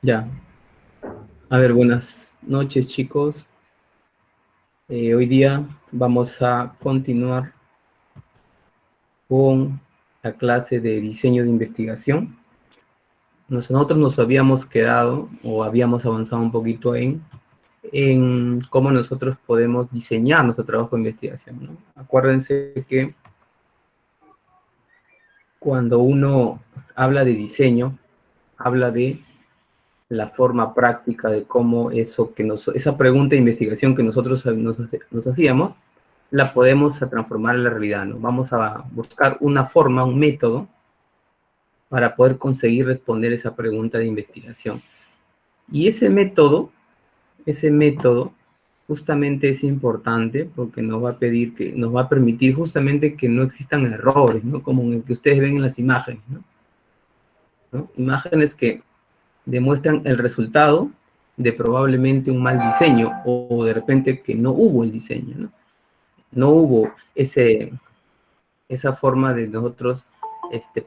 Ya. A ver, buenas noches, chicos. Hoy día vamos a continuar con la clase de diseño de investigación. Nosotros nos habíamos quedado o habíamos avanzado un poquito en cómo nosotros podemos diseñar nuestro trabajo de investigación, ¿no? Acuérdense que cuando uno habla de diseño, habla de la forma práctica de cómo esa pregunta de investigación que nosotros nos hacíamos, la podemos transformar en la realidad, ¿no? Vamos a buscar una forma, un método para poder conseguir responder esa pregunta de investigación. Y ese método justamente es importante porque nos va a permitir justamente que no existan errores, ¿no? Como en el que ustedes ven en las imágenes, ¿no? ¿No? Imágenes que demuestran el resultado de probablemente un mal diseño o de repente que no hubo el diseño, ¿no? No hubo esa forma de nosotros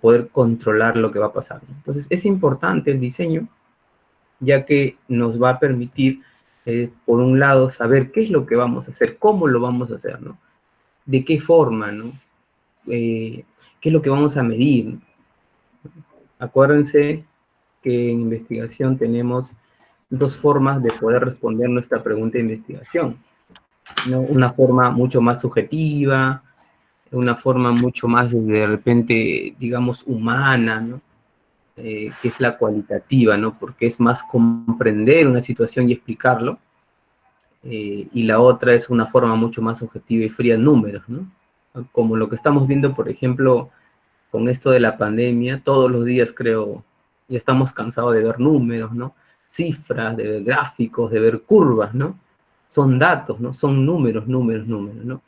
poder controlar lo que va a pasar. Entonces es importante el diseño, ya que nos va a permitir, por un lado, saber qué es lo que vamos a hacer, cómo lo vamos a hacer, ¿no? De qué forma, ¿no? Qué es lo que vamos a medir. Acuérdense que en investigación tenemos dos formas de poder responder nuestra pregunta de investigación, ¿no? Una forma mucho más subjetiva, una forma mucho más de repente, digamos, humana, ¿no? Que es la cualitativa, ¿no? Porque es más comprender una situación y explicarlo, y la otra es una forma mucho más objetiva y fría en números, ¿no? Como lo que estamos viendo, por ejemplo, con esto de la pandemia, todos los días creo, ya estamos cansados de ver números, ¿no? Cifras, de ver gráficos, de ver curvas, ¿no? Son datos, ¿no? Son números, números, números, ¿no?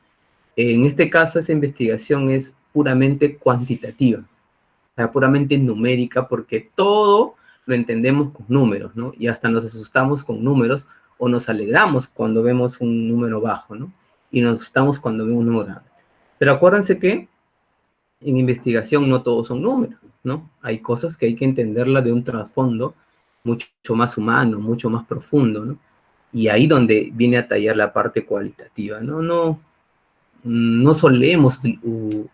En este caso, esa investigación es puramente cuantitativa, o sea, puramente numérica, porque todo lo entendemos con números, ¿no? Y hasta nos asustamos con números o nos alegramos cuando vemos un número bajo, ¿no? Y nos asustamos cuando vemos un número grande. Pero acuérdense que en investigación no todos son números, ¿no? Hay cosas que hay que entenderlas de un trasfondo mucho más humano, mucho más profundo, ¿no? Y ahí donde viene a tallar la parte cualitativa, ¿no? No solemos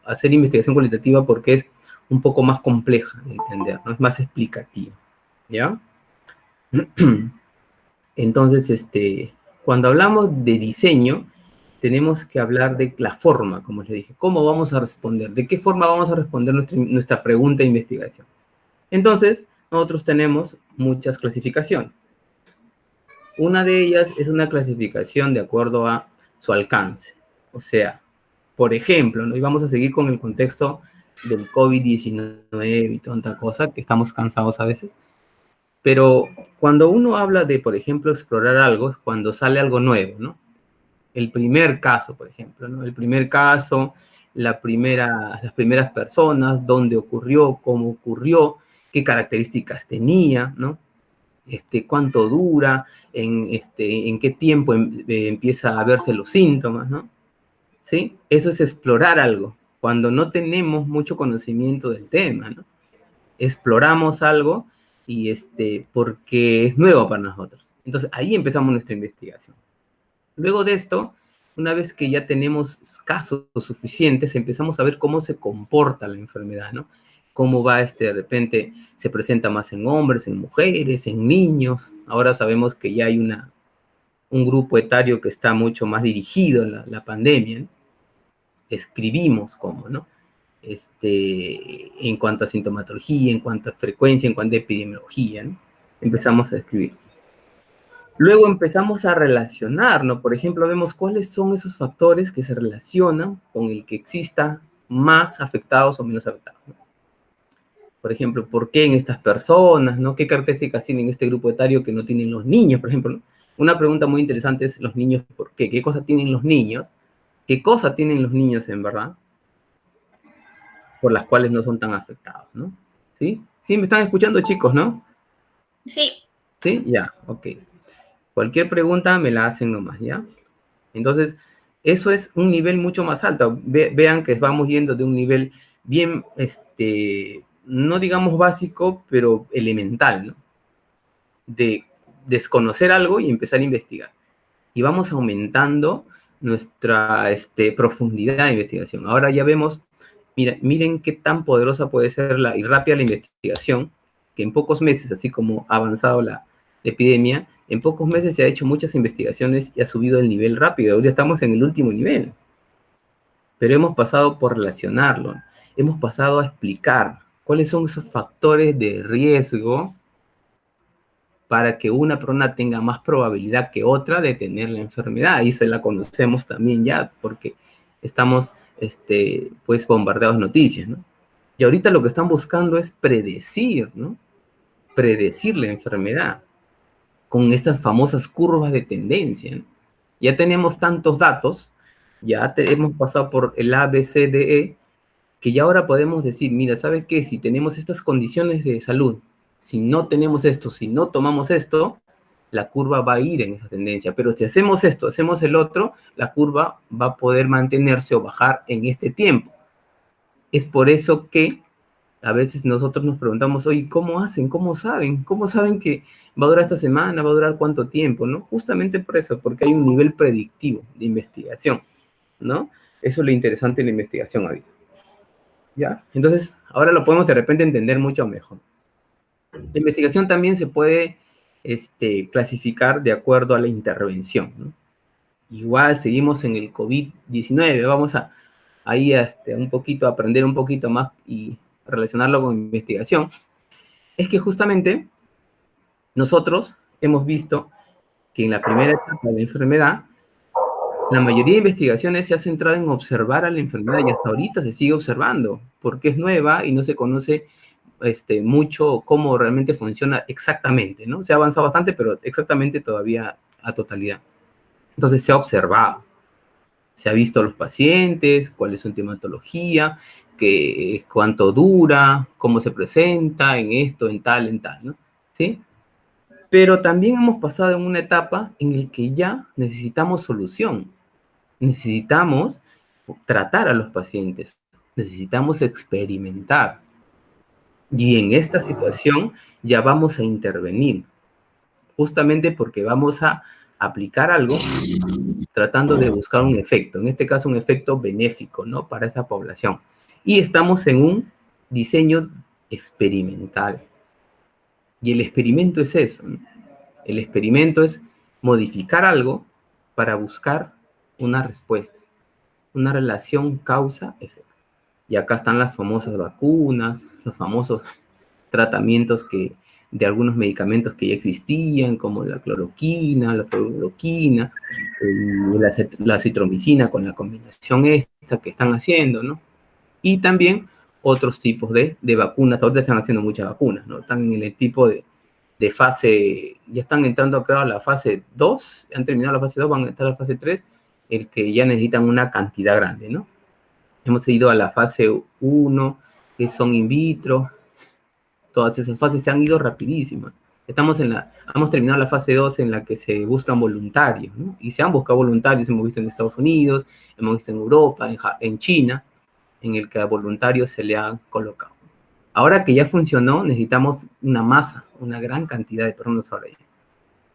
hacer investigación cualitativa porque es un poco más compleja de entender, ¿no? Es más explicativa, ¿ya? Entonces, cuando hablamos de diseño, tenemos que hablar de la forma, como les dije, cómo vamos a responder, de qué forma vamos a responder nuestra pregunta de investigación. Entonces, nosotros tenemos muchas clasificaciones. Una de ellas es una clasificación de acuerdo a su alcance. O sea, por ejemplo, ¿no? Y vamos a seguir con el contexto del COVID-19 y tanta cosa, que estamos cansados a veces. Pero cuando uno habla de, por ejemplo, explorar algo, es cuando sale algo nuevo, ¿no? El primer caso, por ejemplo, ¿no? El primer caso, las primeras personas, dónde ocurrió, cómo ocurrió, qué características tenía, ¿no? Cuánto dura, en qué tiempo empieza a verse los síntomas, ¿no? ¿Sí? Eso es explorar algo, cuando no tenemos mucho conocimiento del tema, ¿no? Exploramos algo y porque es nuevo para nosotros. Entonces ahí empezamos nuestra investigación. Luego de esto, una vez que ya tenemos casos suficientes, empezamos a ver cómo se comporta la enfermedad, ¿no? Cómo va, de repente se presenta más en hombres, en mujeres, en niños. Ahora sabemos que ya hay un grupo etario que está mucho más dirigido a la pandemia, ¿no? Escribimos cómo, ¿no? En cuanto a sintomatología, en cuanto a frecuencia, en cuanto a epidemiología, ¿no? Empezamos a escribir. Luego empezamos a relacionarnos, por ejemplo, vemos cuáles son esos factores que se relacionan con el que exista más afectados o menos afectados, ¿no? Por ejemplo, ¿por qué en estas personas, ¿no? ¿Qué características tienen este grupo etario que no tienen los niños, por ejemplo, ¿no? Una pregunta muy interesante es los niños, ¿por qué? ¿Qué cosa tienen los niños? ¿Qué cosa tienen los niños en verdad? Por las cuales no son tan afectados, ¿no? ¿Sí? ¿Sí me están escuchando, chicos, no? Sí. ¿Sí? Ya, ok. Cualquier pregunta me la hacen nomás, ¿ya? Entonces, eso es un nivel mucho más alto. Vean que vamos yendo de un nivel bien, no digamos básico, pero elemental, ¿no? de desconocer algo y empezar a investigar. Y vamos aumentando nuestra profundidad de investigación. Ahora ya vemos, miren qué tan poderosa puede ser y rápida la investigación, que en pocos meses, así como ha avanzado la epidemia, en pocos meses se ha hecho muchas investigaciones y ha subido el nivel rápido. Hoy estamos en el último nivel. Pero hemos pasado por relacionarlo, hemos pasado a explicar cuáles son esos factores de riesgo para que una persona tenga más probabilidad que otra de tener la enfermedad. Y se la conocemos también ya, porque estamos pues bombardeados de noticias, ¿no? Y ahorita lo que están buscando es predecir, ¿no? Predecir la enfermedad con estas famosas curvas de tendencia, ¿no? Ya tenemos tantos datos, ya hemos pasado por el A, B, C, D, E, que ya ahora podemos decir, mira, ¿sabes qué? Si tenemos estas condiciones de salud, si no tenemos esto, si no tomamos esto, la curva va a ir en esa tendencia. Pero si hacemos esto, hacemos el otro, la curva va a poder mantenerse o bajar en este tiempo. Es por eso que a veces nosotros nos preguntamos, oye, ¿cómo hacen? ¿Cómo saben? ¿Cómo saben que va a durar esta semana? ¿Va a durar cuánto tiempo? ¿No? Justamente por eso, porque hay un nivel predictivo de investigación, ¿no? Eso es lo interesante de la investigación ahorita. ¿Ya? Entonces, ahora lo podemos de repente entender mucho mejor. La investigación también se puede clasificar de acuerdo a la intervención, ¿no? Igual seguimos en el COVID-19, vamos a ahí un poquito, aprender un poquito más y relacionarlo con investigación. Es que justamente nosotros hemos visto que en la primera etapa de la enfermedad, la mayoría de investigaciones se ha centrado en observar a la enfermedad y hasta ahorita se sigue observando porque es nueva y no se conoce mucho cómo realmente funciona exactamente, ¿no? Se ha avanzado bastante, pero exactamente todavía a totalidad. Entonces se ha observado, se ha visto a los pacientes, cuál es su sintomatología, cuánto dura, cómo se presenta en esto, en tal, ¿no? ¿Sí? Pero también hemos pasado en una etapa en la que ya necesitamos solución, necesitamos tratar a los pacientes, necesitamos experimentar. Y en esta situación ya vamos a intervenir, justamente porque vamos a aplicar algo tratando de buscar un efecto, en este caso un efecto benéfico, ¿no? Para esa población. Y estamos en un diseño experimental. Y el experimento es eso, ¿no? El experimento es modificar algo para buscar una respuesta, una relación causa-efecto. Y acá están las famosas vacunas, los famosos tratamientos de algunos medicamentos que ya existían, como la cloroquina, la fluoroquina, la citromicina con la combinación esta que están haciendo, ¿no? Y también otros tipos de vacunas. Ahorita están haciendo muchas vacunas, ¿no? Están en el tipo de fase, ya están entrando, creo, a la fase 2, han terminado la fase 2, van a entrar a la fase 3, el que ya necesitan una cantidad grande, ¿no? Hemos ido a la fase 1, que son in vitro. Todas esas fases se han ido rapidísimas. Hemos terminado la fase 2 en la que se buscan voluntarios, ¿no? Y se han buscado voluntarios, hemos visto en Estados Unidos, hemos visto en Europa, en China, en el que a voluntarios se le han colocado. Ahora que ya funcionó, necesitamos una masa, una gran cantidad de personas ahora.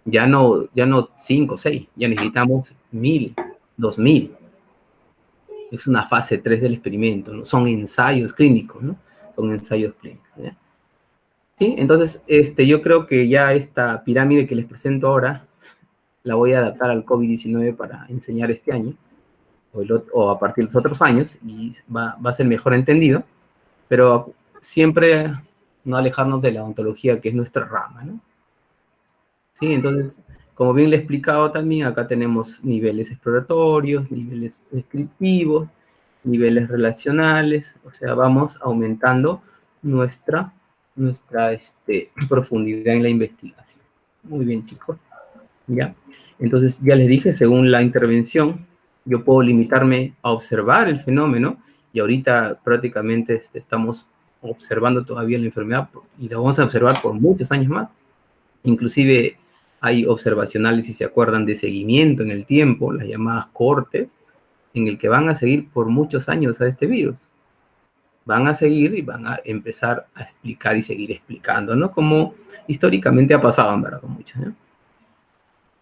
Ya no 5 o 6, ya necesitamos 1000, 2000. Es una fase 3 del experimento, ¿no? Son ensayos clínicos, ¿no? Son ensayos clínicos, ¿ya? ¿Sí? Entonces, yo creo que ya esta pirámide que les presento ahora la voy a adaptar al COVID-19 para enseñar este año o a partir de los otros años y va a ser mejor entendido, pero siempre no alejarnos de la ontología que es nuestra rama, ¿no? Sí, entonces, como bien le he explicado también, acá tenemos niveles exploratorios, niveles descriptivos, niveles relacionales, o sea, vamos aumentando nuestra profundidad en la investigación. Muy bien, chicos. ¿Ya? Entonces, ya les dije, según la intervención, yo puedo limitarme a observar el fenómeno y ahorita prácticamente estamos observando todavía la enfermedad y la vamos a observar por muchos años más. Inclusive hay observacionales, si se acuerdan, de seguimiento en el tiempo, las llamadas cohortes, en el que van a seguir por muchos años a este virus. van a seguir y van a empezar a explicar y seguir explicando, ¿no? Como históricamente ha pasado, en verdad, con muchas, ¿no?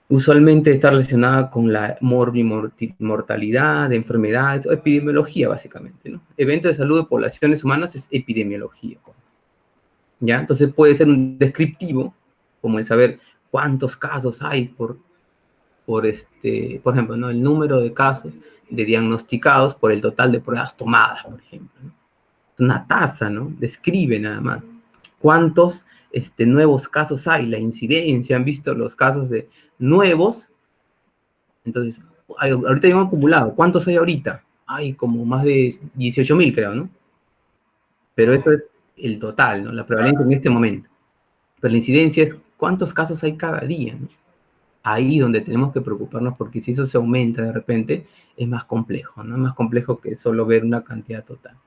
Usualmente está relacionada con la mortalidad, de enfermedades, o epidemiología, básicamente, ¿no? Evento de salud de poblaciones humanas es epidemiología, ¿ya? Entonces puede ser un descriptivo, como el saber cuántos casos hay por ejemplo, ¿no? El número de casos de diagnosticados por el total de pruebas tomadas, por ejemplo, ¿no? Una tasa, ¿no? Describe nada más cuántos nuevos casos hay, la incidencia, han visto los casos de nuevos, entonces, ahorita hay un acumulado, ¿cuántos hay ahorita? Hay como más de 18.000, creo, ¿no? Pero eso es el total, ¿no? La prevalencia en este momento. Pero la incidencia es cuántos casos hay cada día, ¿no? Ahí donde tenemos que preocuparnos, porque si eso se aumenta de repente, es más complejo, ¿no? Es más complejo que solo ver una cantidad total.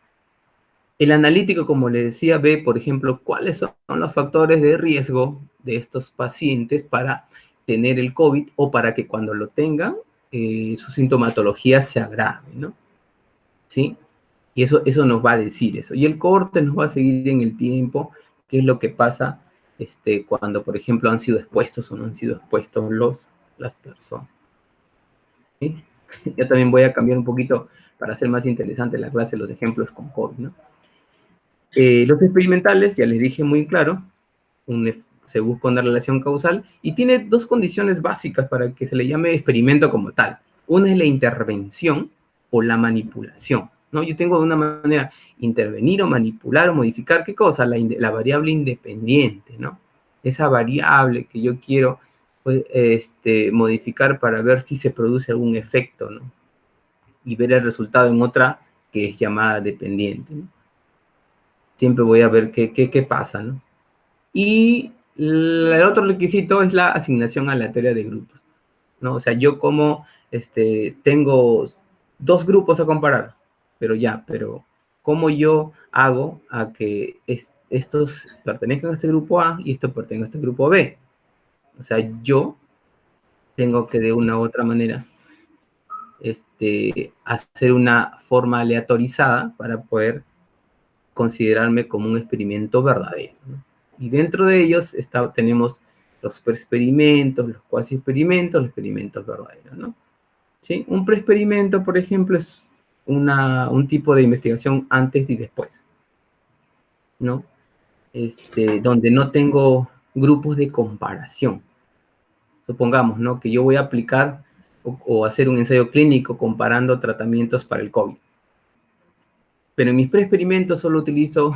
El analítico, como le decía, ve, por ejemplo, cuáles son los factores de riesgo de estos pacientes para tener el COVID o para que cuando lo tengan, su sintomatología se agrave, ¿no? ¿Sí? Y eso nos va a decir eso. Y el cohorte nos va a seguir en el tiempo, qué es lo que pasa cuando, por ejemplo, han sido expuestos o no han sido expuestos las personas. ¿Sí? Yo también voy a cambiar un poquito para hacer más interesante la clase, los ejemplos con COVID, ¿no? Los experimentales, ya les dije muy claro, se busca una relación causal y tiene dos condiciones básicas para que se le llame experimento como tal. Una es la intervención o la manipulación, ¿no? Yo tengo de una manera intervenir o manipular o modificar, ¿qué cosa? La variable independiente, ¿no? Esa variable que yo quiero pues, modificar para ver si se produce algún efecto, ¿no? Y ver el resultado en otra que es llamada dependiente, ¿no? Siempre voy a ver qué pasa, ¿no? Y el otro requisito es la asignación aleatoria de grupos, ¿no? O sea, yo como tengo dos grupos a comparar, pero ¿cómo yo hago a que estos pertenezcan a este grupo A y estos pertenezcan a este grupo B? O sea, yo tengo que de una u otra manera hacer una forma aleatorizada para poder considerarme como un experimento verdadero, ¿no? Y dentro de ellos tenemos los preexperimentos, los cuasi experimentos, los experimentos verdaderos, ¿no? ¿Sí? Un preexperimento, por ejemplo, es un tipo de investigación antes y después, ¿no? Donde no tengo grupos de comparación. Supongamos, ¿no? Que yo voy a aplicar o hacer un ensayo clínico comparando tratamientos para el COVID. Pero en mis preexperimentos solo utilizo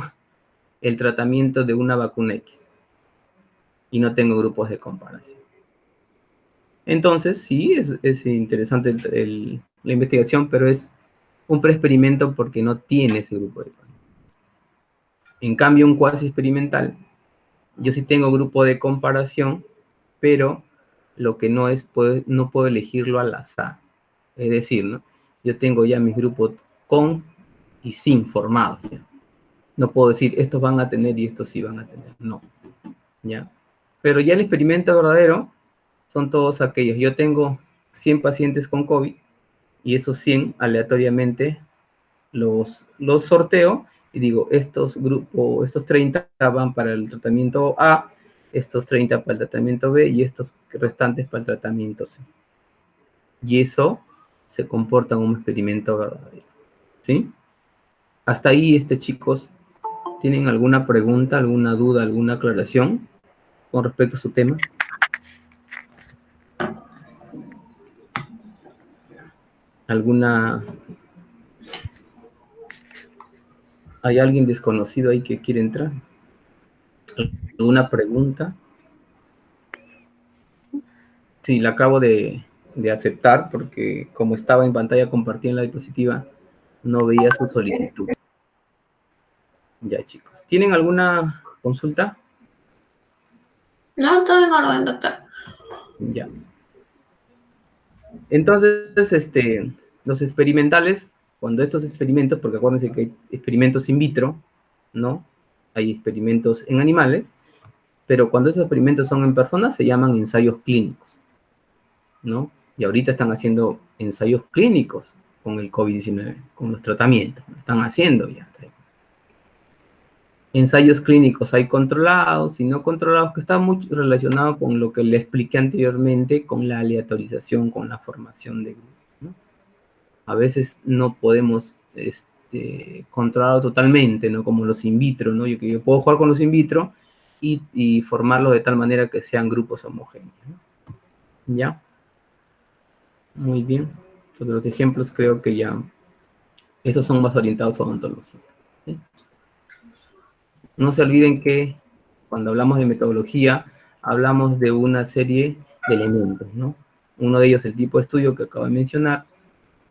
el tratamiento de una vacuna X y no tengo grupos de comparación. Entonces, sí, es interesante la investigación, pero es un preexperimento porque no tiene ese grupo de comparación. En cambio, un cuasi experimental, yo sí tengo grupo de comparación, pero lo que no es, no puedo elegirlo al azar. Es decir, ¿no? Yo tengo ya mis grupos con y sin formados. ¿Ya? No puedo decir, estos van a tener y estos sí van a tener. No. ¿Ya? Pero ya el experimento verdadero son todos aquellos. Yo tengo 100 pacientes con COVID y esos 100 aleatoriamente los sorteo y digo, estos grupos, estos 30 van para el tratamiento A, estos 30 para el tratamiento B y estos restantes para el tratamiento C. Y eso se comporta como un experimento verdadero. ¿Sí? Hasta ahí, chicos, ¿tienen alguna pregunta, alguna duda, alguna aclaración con respecto a su tema? ¿Alguna... ¿Hay alguien desconocido ahí que quiere entrar? ¿Alguna pregunta? Sí, la acabo de aceptar porque como estaba en pantalla compartida en la diapositiva, no veía su solicitud. Ya, chicos. ¿Tienen alguna consulta? No, todo en orden, doctor. Ya. Entonces, los experimentales, cuando estos experimentos, porque acuérdense que hay experimentos in vitro, ¿no? Hay experimentos en animales, pero cuando esos experimentos son en personas se llaman ensayos clínicos, ¿no? Y ahorita están haciendo ensayos clínicos con el COVID-19, con los tratamientos, lo están haciendo ya. Ensayos clínicos hay controlados y no controlados, que está muy relacionado con lo que le expliqué anteriormente, con la aleatorización, con la formación de grupos, ¿no? A veces no podemos controlarlo totalmente, ¿no? Como los in vitro, ¿no? Yo puedo jugar con los in vitro y formarlos de tal manera que sean grupos homogéneos, ¿no? ¿Ya? Muy bien. Sobre los ejemplos creo que ya esos son más orientados a odontología, ¿sí? No se olviden que cuando hablamos de metodología, hablamos de una serie de elementos, ¿no? Uno de ellos es el tipo de estudio que acabo de mencionar,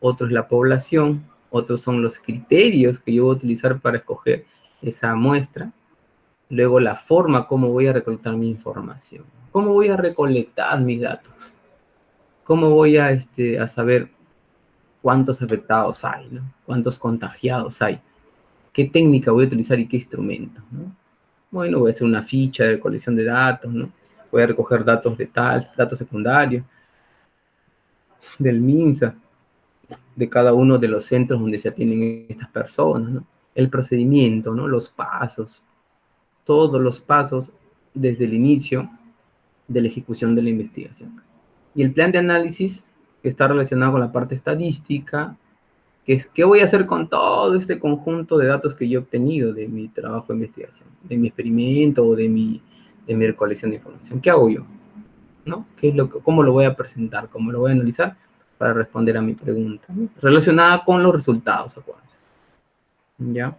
otro es la población, otros son los criterios que yo voy a utilizar para escoger esa muestra, luego la forma como voy a recolectar mi información, cómo voy a recolectar mis datos, cómo voy a saber cuántos afectados hay, ¿no? Cuántos contagiados hay, qué técnica voy a utilizar y qué instrumento, ¿no? Bueno, voy a hacer una ficha de colección de datos, ¿no? Voy a recoger datos de datos secundarios, del MINSA, de cada uno de los centros donde se atienden estas personas, ¿no? El procedimiento, ¿no? Los pasos, todos los pasos desde el inicio de la ejecución de la investigación. Y el plan de análisis que está relacionado con la parte estadística, que es qué voy a hacer con todo este conjunto de datos que yo he obtenido de mi trabajo de investigación, de mi experimento o de mi recolección de información. ¿Qué hago yo? ¿No? ¿Cómo lo voy a presentar? ¿Cómo lo voy a analizar? Para responder a mi pregunta, ¿no? Relacionada con los resultados, acuérdense. ¿Ya?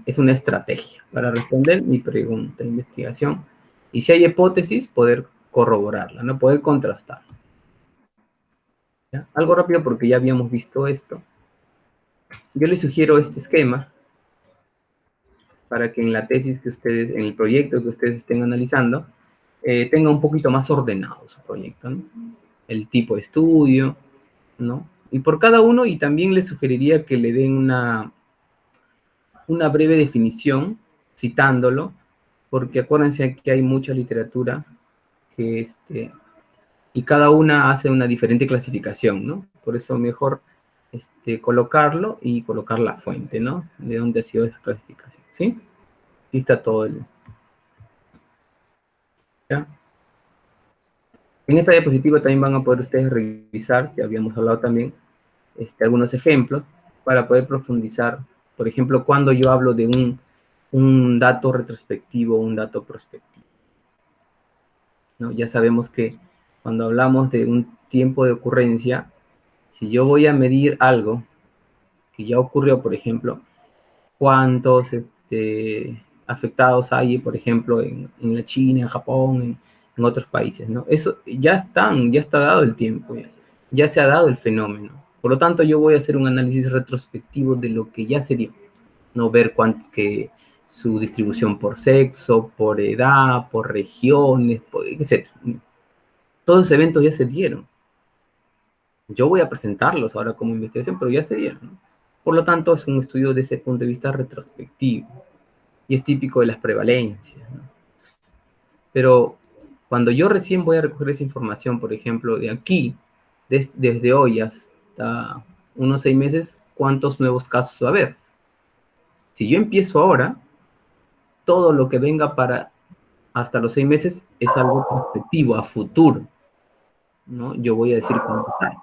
Es una estrategia para responder mi pregunta de investigación. Y si hay hipótesis, poder corroborarla, ¿no? Poder contrastarla. ¿Ya? Algo rápido porque ya habíamos visto esto. Yo les sugiero este esquema para que en la tesis que ustedes, en el proyecto que ustedes estén analizando, tenga un poquito más ordenado su proyecto, ¿no? El tipo de estudio, ¿no? Y por cada uno, y también les sugeriría que le den una breve definición, citándolo, porque acuérdense que hay mucha literatura que y cada una hace una diferente clasificación, ¿no? Por eso mejor colocarlo y colocar la fuente, ¿no? De dónde ha sido esa clasificación, ¿sí? Y está todo ¿ya? En esta diapositiva también van a poder ustedes revisar, que habíamos hablado también, algunos ejemplos para poder profundizar. Por ejemplo, cuando yo hablo de un dato retrospectivo, un dato prospectivo, ¿no? Ya sabemos que cuando hablamos de un tiempo de ocurrencia, si yo voy a medir algo que ya ocurrió, por ejemplo, cuántos afectados hay, por ejemplo, en la China, en Japón, en otros países, ¿no? Eso ya está dado el tiempo, ya se ha dado el fenómeno. Por lo tanto, yo voy a hacer un análisis retrospectivo de lo que ya se dio, no ver que su distribución por sexo, por edad, por regiones, etc. Todos esos eventos ya se dieron. Yo voy a presentarlos ahora como investigación, pero ya se dieron, ¿no? Por lo tanto, es un estudio desde ese punto de vista retrospectivo y es típico de las prevalencias, ¿no? Pero cuando yo recién voy a recoger esa información, por ejemplo, de aquí, desde hoy hasta unos 6 meses, ¿cuántos nuevos casos va a haber? Si yo empiezo ahora, todo lo que venga para hasta los 6 meses es algo prospectivo, a futuro, ¿no? Yo voy a decir cuántos hay.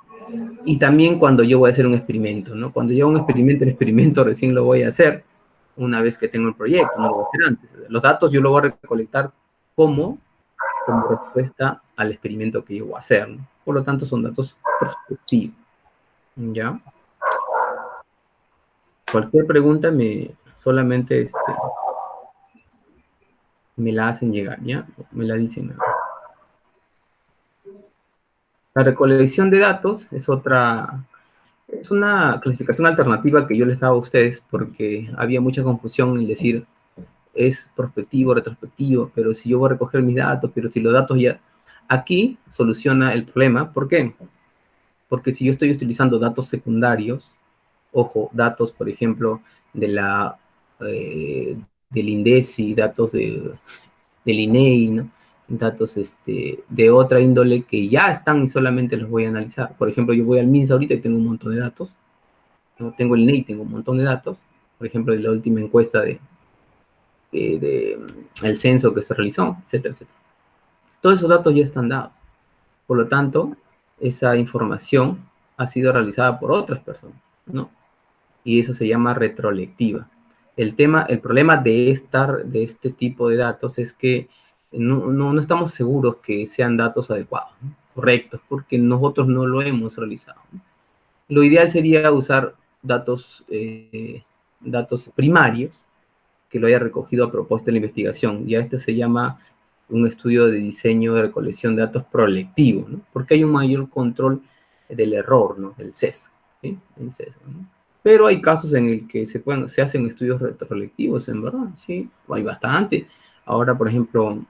Y también cuando yo voy a hacer un experimento, ¿no? Cuando yo hago un experimento, el experimento recién lo voy a hacer una vez que tengo el proyecto, no lo voy a hacer antes. Los datos yo lo voy a recolectar como respuesta al experimento que yo voy a hacer, ¿no? Por lo tanto, son datos prospectivos, ¿ya? Cualquier pregunta solamente me la hacen llegar, ¿ya? Me la dicen. La recolección de datos es una clasificación alternativa que yo les daba a ustedes porque había mucha confusión en decir es prospectivo, retrospectivo, pero si yo voy a recoger mis datos, pero si los datos ya... Aquí soluciona el problema. ¿Por qué? Porque si yo estoy utilizando datos secundarios, ojo, datos, por ejemplo, de del INDECI, datos del INEI, ¿no? Datos de otra índole que ya están y solamente los voy a analizar. Por ejemplo, yo voy al MINSA ahorita y tengo un montón de datos, ¿no? Tengo el INEI, tengo un montón de datos, por ejemplo, de la última encuesta el censo que se realizó, etcétera, etcétera. Todos esos datos ya están dados. Por lo tanto, esa información ha sido realizada por otras personas, ¿no? Y eso se llama retrolectiva. El problema de este tipo de datos es que no estamos seguros que sean datos adecuados, ¿no? Correctos, porque nosotros no lo hemos realizado, ¿no? Lo ideal sería usar datos primarios que lo haya recogido a propósito de la investigación. Ya este se llama un estudio de diseño de recolección de datos proelectivo, ¿no? Porque hay un mayor control del error, ¿no? El sesgo, ¿sí? El sesgo, ¿no? Pero hay casos en el que se hacen estudios retrospectivos, en verdad, sí, hay bastante. Ahora, por ejemplo,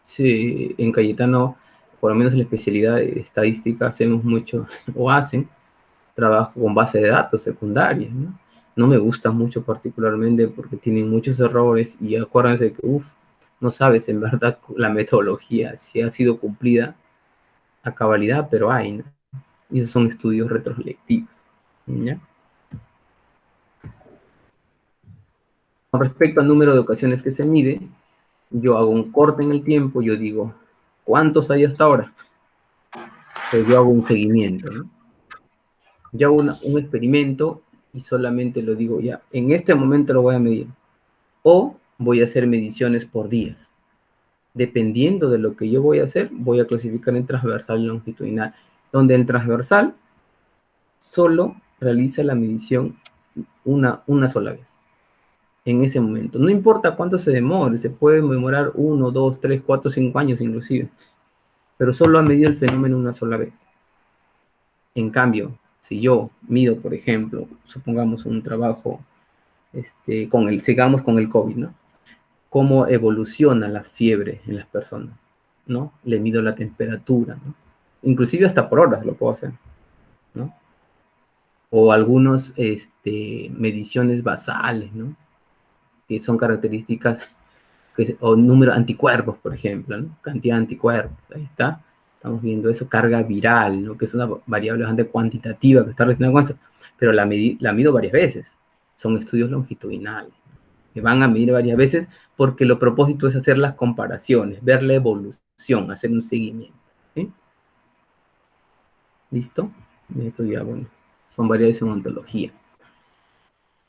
sí, en Cayetano, por lo menos en la especialidad de estadística, hacemos mucho, o hacen, trabajo con base de datos secundarias, ¿no? No me gusta mucho particularmente porque tienen muchos errores y acuérdense que, no sabes en verdad la metodología, si ha sido cumplida a cabalidad, pero hay, ¿no? Y esos son estudios retrospectivos, ¿ya? Con respecto al número de ocasiones que se mide, yo hago un corte en el tiempo, yo digo, ¿cuántos hay hasta ahora? Pero yo hago un seguimiento, ¿no? Yo hago un experimento y solamente lo digo, ya, en este momento lo voy a medir. O voy a hacer mediciones por días. Dependiendo de lo que yo voy a hacer, voy a clasificar en transversal y longitudinal, donde en transversal solo realiza la medición una sola vez, en ese momento. No importa cuánto se demore, se puede demorar 1, 2, 3, 4, 5 años inclusive, pero solo ha medido el fenómeno una sola vez. En cambio, si yo mido, por ejemplo, supongamos un trabajo, sigamos con el COVID, ¿no? Cómo evoluciona la fiebre en las personas, ¿no? Le mido la temperatura, ¿no? Inclusive hasta por horas lo puedo hacer, ¿no? O algunos, mediciones basales, ¿no? Que son características, o número de anticuerpos, por ejemplo, ¿no? Cantidad de anticuerpos, ahí está. Estamos viendo eso, carga viral, ¿no? Que es una variable bastante cuantitativa que está relacionada con eso, pero la mido varias veces. Son estudios longitudinales que van a medir varias veces porque lo propósito es hacer las comparaciones, ver la evolución, hacer un seguimiento, ¿sí? ¿Listo? Esto ya, bueno, son variables en ontología.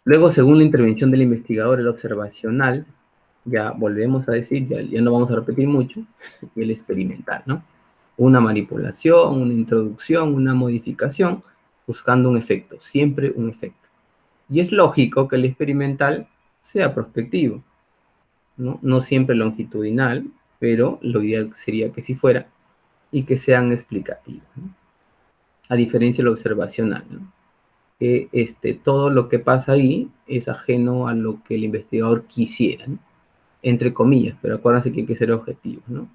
Luego, según la intervención del investigador, el observacional, ya volvemos a decir, ya no vamos a repetir mucho, y el experimental, ¿no? Una manipulación, una introducción, una modificación, buscando un efecto, siempre un efecto. Y es lógico que el experimental sea prospectivo, ¿no? No siempre longitudinal, pero lo ideal sería que sí fuera, y que sean explicativos, ¿no? A diferencia del observacional, ¿no? Que todo lo que pasa ahí es ajeno a lo que el investigador quisiera, ¿no? Entre comillas, pero acuérdense que hay que ser objetivos, ¿no?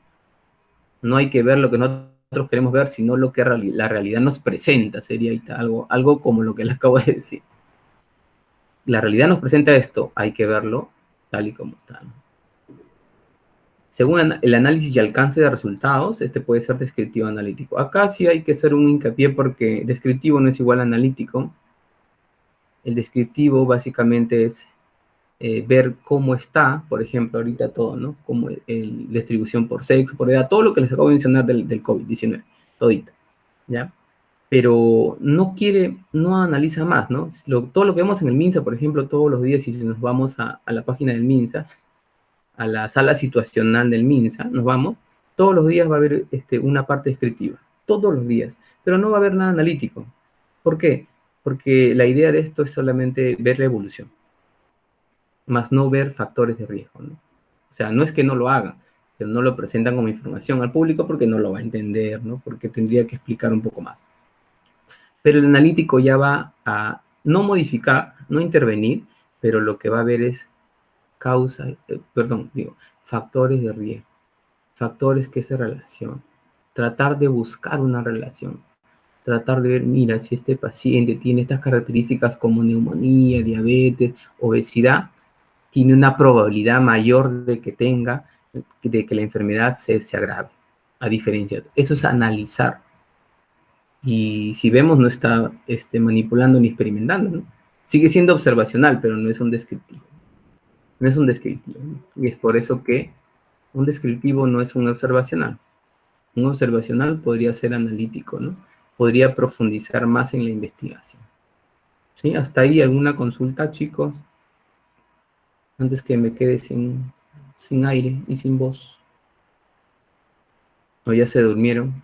No hay que ver lo que nosotros queremos ver, sino lo que la realidad nos presenta, sería algo como lo que les acabo de decir. La realidad nos presenta esto, hay que verlo tal y como está, ¿no? Según el análisis y alcance de resultados, este puede ser descriptivo analítico. Acá sí hay que hacer un hincapié porque descriptivo no es igual a analítico. El descriptivo básicamente es ver cómo está, por ejemplo, ahorita todo, ¿no? Como distribución por sexo, por edad, todo lo que les acabo de mencionar del COVID-19, todito, ¿ya? Pero no analiza más, ¿no? Todo lo que vemos en el MINSA, por ejemplo, todos los días, si nos vamos a la página del MINSA, a la sala situacional del MINSA, nos vamos, todos los días va a haber una parte descriptiva, todos los días, pero no va a haber nada analítico. ¿Por qué? Porque la idea de esto es solamente ver la evolución, más no ver factores de riesgo, ¿no? O sea, no es que no lo hagan, pero no lo presentan como información al público porque no lo va a entender, ¿no? Porque tendría que explicar un poco más. Pero el analítico ya va a no modificar, no intervenir, pero lo que va a ver es factores de riesgo, factores que se relacionan, tratar de buscar una relación, tratar de ver, mira, si este paciente tiene estas características como neumonía, diabetes, obesidad, tiene una probabilidad mayor de que la enfermedad se agrave, a diferencia de eso es analizar. Y si vemos, no está manipulando ni experimentando, ¿no? Sigue siendo observacional, pero no es un descriptivo. no es un descriptivo, ¿no? Y es por eso que un descriptivo no es un observacional. Un observacional podría ser analítico, ¿no? Podría profundizar más en la investigación. ¿Sí? Hasta ahí alguna consulta, chicos, antes que me quede sin aire y sin voz. O ya se durmieron.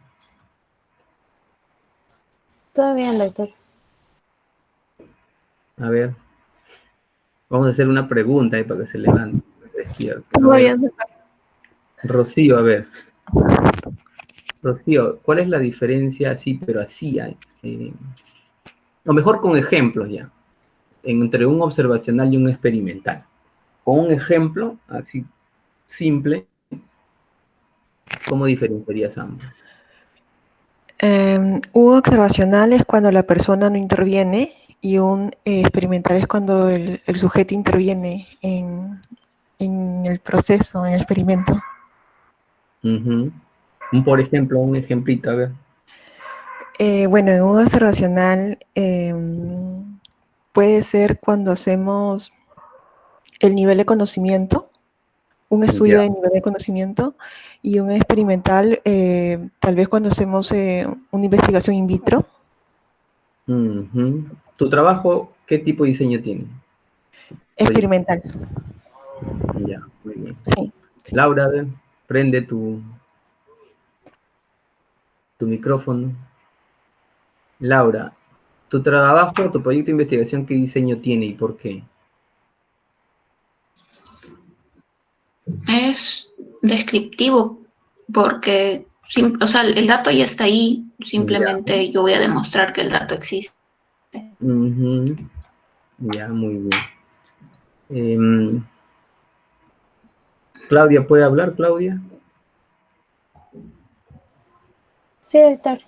Todo bien, doctor. A ver, vamos a hacer una pregunta ahí para que se levante. A Todo ver, bien, doctor. Rocío, a ver. Rocío, ¿cuál es la diferencia así, pero así hay? O mejor con ejemplos ya, entre un observacional y un experimental. Con un ejemplo así simple, ¿cómo diferenciarías ambos? Un observacional es cuando la persona no interviene y un experimental es cuando el sujeto interviene en el proceso, en el experimento. Uh-huh. Por ejemplo, un ejemplito, a ver. Bueno, en un observacional puede ser cuando hacemos el nivel de conocimiento, un estudio Ya. de nivel de conocimiento, y un experimental tal vez cuando hacemos una investigación in vitro. Uh-huh. ¿Tu trabajo qué tipo de diseño tiene? Proyecto. Experimental. Ya, muy bien. Sí, sí. Laura, a ver, prende tu micrófono. Laura, tu trabajo, tu proyecto de investigación, ¿qué diseño tiene y por qué? Es descriptivo porque, o sea, el dato ya está ahí, Ya. simplemente yo voy a demostrar que el dato existe. Uh-huh. Ya, muy bien. Em, Claudia, ¿puede hablar, Claudia? Sí, doctor.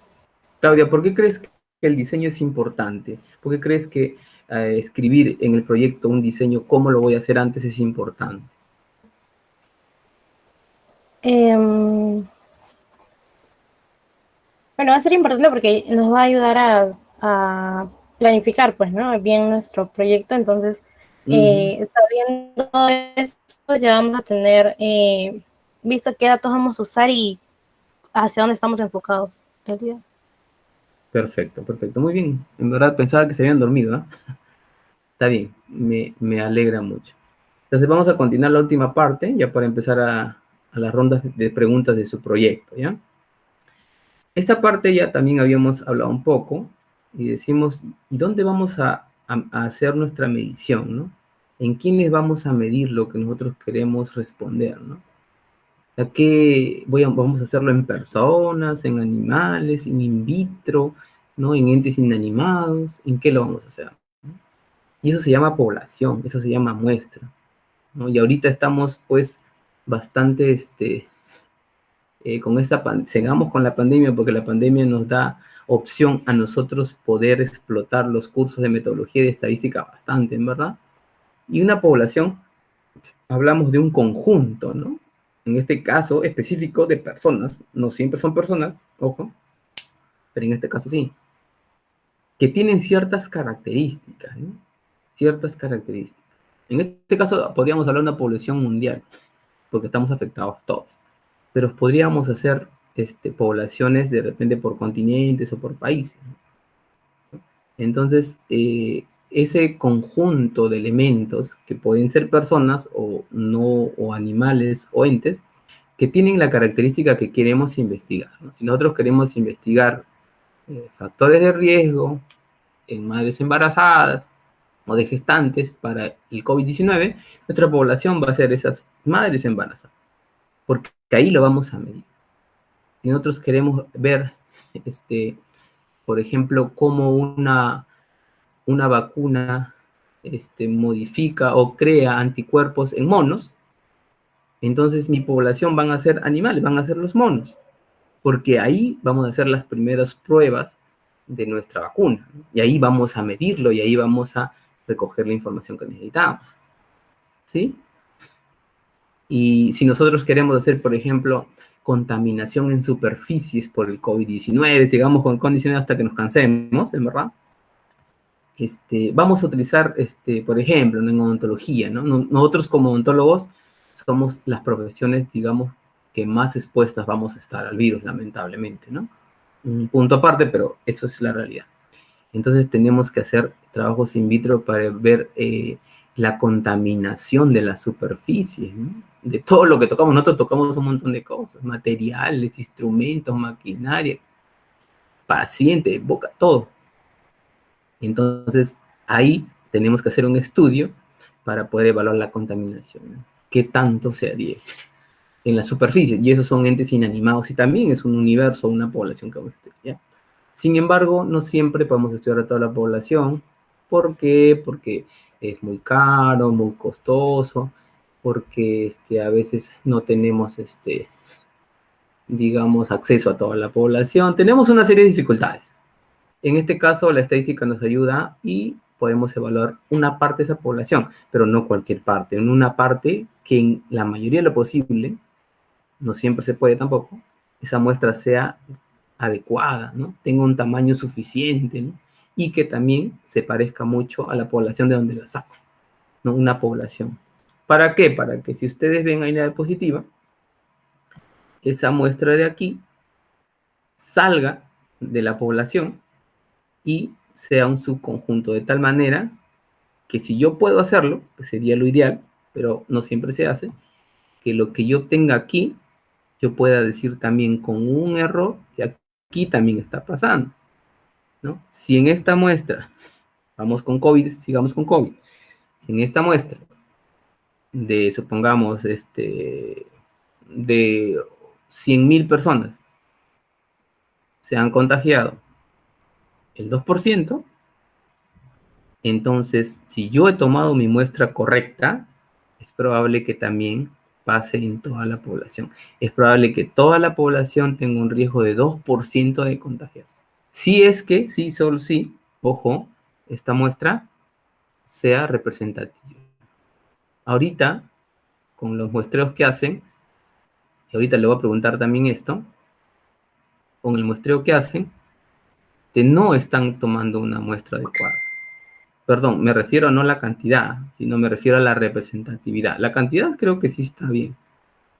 Claudia, ¿por qué crees que el diseño es importante? ¿Por qué crees que escribir en el proyecto un diseño, cómo lo voy a hacer antes, es importante? Bueno, va a ser importante porque nos va a ayudar a planificar, pues, ¿no? Bien nuestro proyecto. Entonces, Uh-huh. sabiendo esto, ya vamos a tener visto qué datos vamos a usar y hacia dónde estamos enfocados. Perfecto, perfecto. Muy bien. En verdad pensaba que se habían dormido, ¿eh? Está bien, me alegra mucho. Entonces vamos a continuar la última parte, ya para empezar a las rondas de preguntas de su proyecto, ¿ya? Esta parte ya también habíamos hablado un poco y decimos, ¿y dónde vamos a hacer nuestra medición, ¿no? ¿En quiénes vamos a medir lo que nosotros queremos responder, ¿no? ¿A qué vamos a hacerlo en personas, en animales, en in vitro, ¿no? En entes inanimados? ¿En qué lo vamos a hacer? Y eso se llama población, eso se llama muestra, ¿no? Y ahorita estamos, pues, bastante, con esta sigamos con la pandemia porque la pandemia nos da opción a nosotros poder explotar los cursos de metodología y de estadística bastante, en verdad. Y una población, hablamos de un conjunto, ¿no? En este caso específico de personas, no siempre son personas, ojo, pero en este caso sí, que tienen ciertas características, ¿no? Ciertas características. En este caso podríamos hablar de una población mundial, porque estamos afectados todos, pero podríamos hacer poblaciones de repente por continentes o por países. Entonces, ese conjunto de elementos que pueden ser personas o no, o animales o entes, que tienen la característica que queremos investigar, ¿no? Si nosotros queremos investigar factores de riesgo en madres embarazadas o de gestantes para el COVID-19, nuestra población va a ser esas madres embarazadas, porque ahí lo vamos a medir. Si nosotros queremos ver, por ejemplo, cómo una vacuna modifica o crea anticuerpos en monos, entonces mi población van a ser animales, van a ser los monos, porque ahí vamos a hacer las primeras pruebas de nuestra vacuna, ¿no? Y ahí vamos a medirlo y ahí vamos a recoger la información que necesitamos, ¿sí? Y si nosotros queremos hacer, por ejemplo, contaminación en superficies por el COVID-19, sigamos con el COVID-19 hasta que nos cansemos, en verdad, vamos a utilizar, por ejemplo, en odontología, ¿no? Nosotros como odontólogos somos las profesiones, digamos, que más expuestas vamos a estar al virus, lamentablemente, ¿no? Un punto aparte, pero eso es la realidad. Entonces tenemos que hacer trabajos in vitro para ver la contaminación de la superficie, ¿no? De todo lo que tocamos. Nosotros tocamos un montón de cosas, materiales, instrumentos, maquinaria, paciente, boca, todo. Entonces ahí tenemos que hacer un estudio para poder evaluar la contaminación, ¿no? ¿Qué tanto se adhiere en la superficie? Y esos son entes inanimados y también es un universo, una población que vamos a estudiar, ¿ya? Sin embargo, no siempre podemos estudiar a toda la población. ¿Por qué? Porque es muy caro, muy costoso, porque a veces no tenemos, digamos, acceso a toda la población. Tenemos una serie de dificultades. En este caso, la estadística nos ayuda y podemos evaluar una parte de esa población, pero no cualquier parte. En una parte que en la mayoría de lo posible, no siempre se puede tampoco, esa muestra sea adecuada, ¿no? Tenga un tamaño suficiente, ¿no? Y que también se parezca mucho a la población de donde la saco, ¿no? Una población. ¿Para qué? Para que si ustedes ven ahí la diapositiva, esa muestra de aquí salga de la población y sea un subconjunto, de tal manera que si yo puedo hacerlo, pues sería lo ideal, pero no siempre se hace, que lo que yo tenga aquí, yo pueda decir también con un error que aquí también está pasando, ¿no? Si en esta muestra, vamos con COVID, sigamos con COVID, si en esta muestra de, supongamos, de 100.000 personas se han contagiado el 2%, entonces, si yo he tomado mi muestra correcta, es probable que también pase en toda la población. Es probable que toda la población tenga un riesgo de 2% de contagios. Si es que, sí, solo sí, ojo, esta muestra sea representativa. Ahorita, con los muestreos que hacen, y ahorita le voy a preguntar también esto, con el muestreo que hacen, no están tomando una muestra adecuada. Perdón, me refiero no a la cantidad, sino me refiero a la representatividad. La cantidad creo que sí está bien,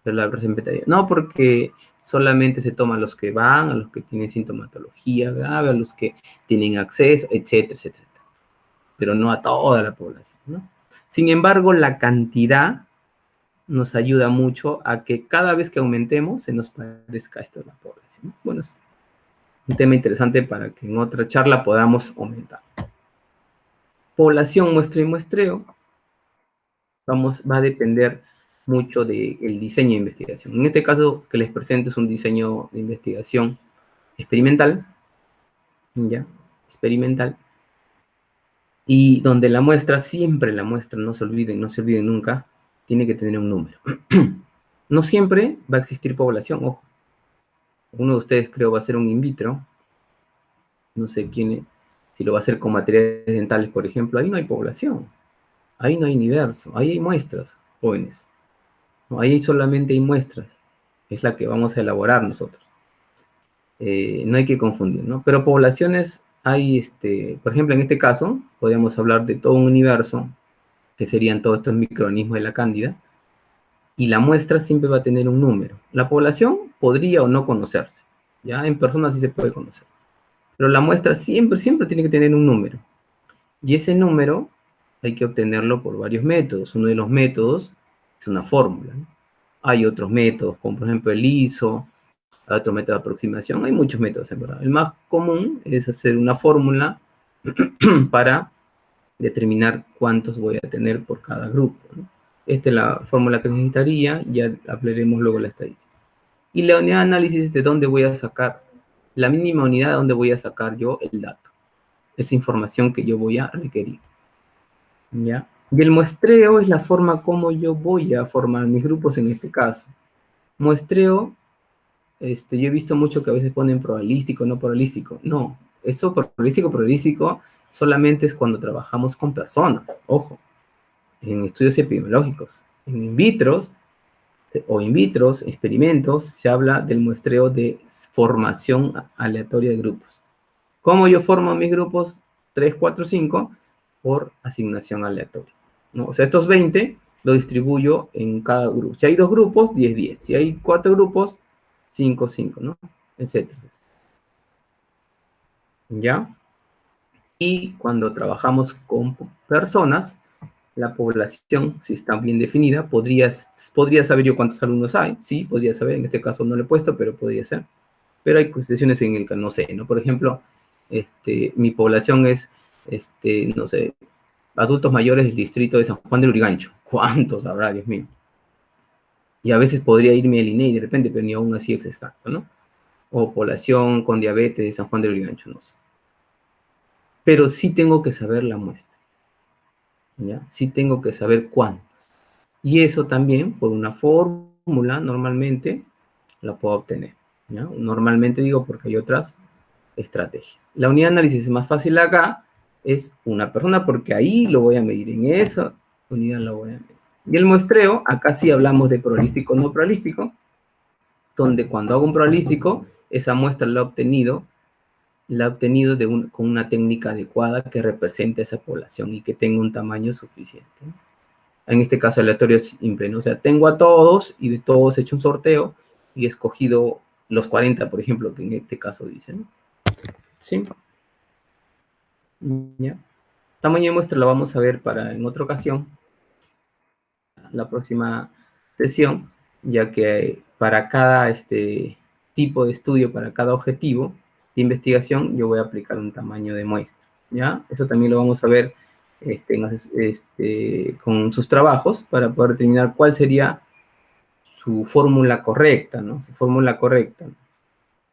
pero la representatividad no, porque solamente se toman los que van, a los que tienen sintomatología grave, a los que tienen acceso, etcétera, etcétera. Pero no a toda la población, ¿no? Sin embargo, la cantidad nos ayuda mucho a que cada vez que aumentemos se nos parezca esto de la población, ¿no? Bueno, es un tema interesante para que en otra charla podamos aumentar. Población, muestra y muestreo, va a depender mucho del diseño de investigación. En este caso que les presento es un diseño de investigación experimental, ¿ya? Experimental, y donde la muestra, siempre la muestra, no se olviden nunca, tiene que tener un número. No siempre va a existir población, ojo. Uno de ustedes creo va a hacer un in vitro, no sé quién, si lo va a hacer con materiales dentales, por ejemplo, ahí no hay población, ahí no hay universo, ahí hay muestras, jóvenes. No, ahí solamente hay muestras, es la que vamos a elaborar nosotros. No hay que confundir, ¿no? Pero poblaciones hay, por ejemplo, en este caso, podríamos hablar de todo un universo, que serían todos estos microorganismos de la cándida, y la muestra siempre va a tener un número. La población podría o no conocerse, ¿ya? En personas sí se puede conocer. Pero la muestra siempre tiene que tener un número. Y ese número hay que obtenerlo por varios métodos. Uno de los métodos es una fórmula, ¿no? Hay otros métodos, como por ejemplo el ISO, hay otro método de aproximación. Hay muchos métodos, en verdad. El más común es hacer una fórmula para determinar cuántos voy a tener por cada grupo, ¿no? Esta es la fórmula que necesitaría, ya hablaremos luego de la estadística. Y la unidad de análisis es de dónde voy a sacar, la mínima unidad de dónde voy a sacar yo el dato, esa información que yo voy a requerir, ¿ya? Y el muestreo es la forma como yo voy a formar mis grupos en este caso. Muestreo, yo he visto mucho que a veces ponen probabilístico, no probabilístico. No, eso probabilístico solamente es cuando trabajamos con personas, ojo, en estudios epidemiológicos. En in vitros o in vitros, experimentos, se habla del muestreo de formación aleatoria de grupos. ¿Cómo yo formo mis grupos? 3, 4, 5 por asignación aleatoria, ¿no? O sea, estos 20 lo distribuyo en cada grupo. Si hay 2 grupos, 10, 10. Si hay 4 grupos, 5, 5, ¿no? Etcétera. ¿Ya? Y cuando trabajamos con personas, la población, si está bien definida, podría saber yo cuántos alumnos hay. Sí, podría saber. En este caso no lo he puesto, pero podría ser. Pero hay situaciones en el que no sé, ¿no? Por ejemplo, mi población es, no sé, adultos mayores del distrito de San Juan del Urigancho. ¿Cuántos habrá, Dios mío? Y a veces podría irme al INEI de repente, pero ni aún así es exacto, ¿no? O población con diabetes de San Juan del Urigancho, no sé. Pero sí tengo que saber la muestra, ¿ya? Sí tengo que saber cuántos. Y eso también, por una fórmula, normalmente, la puedo obtener, ¿ya? Normalmente digo porque hay otras estrategias. La unidad de análisis es más fácil acá, es una persona, porque ahí lo voy a medir, en esa unidad lo voy a medir. Y el muestreo, acá sí hablamos de probabilístico no probabilístico, donde cuando hago un probabilístico, esa muestra la he obtenido con una técnica adecuada que represente a esa población y que tenga un tamaño suficiente. En este caso aleatorio simple, ¿no? O sea, tengo a todos y de todos he hecho un sorteo y he escogido los 40, por ejemplo, que en este caso dicen, ¿no? ¿Sí? ¿Ya? Tamaño de muestra lo vamos a ver en otra ocasión, la próxima sesión, ya que para cada tipo de estudio, para cada objetivo de investigación, yo voy a aplicar un tamaño de muestra, ¿ya? Eso también lo vamos a ver con sus trabajos para poder determinar cuál sería su fórmula correcta, ¿no? Su fórmula correcta, ¿no?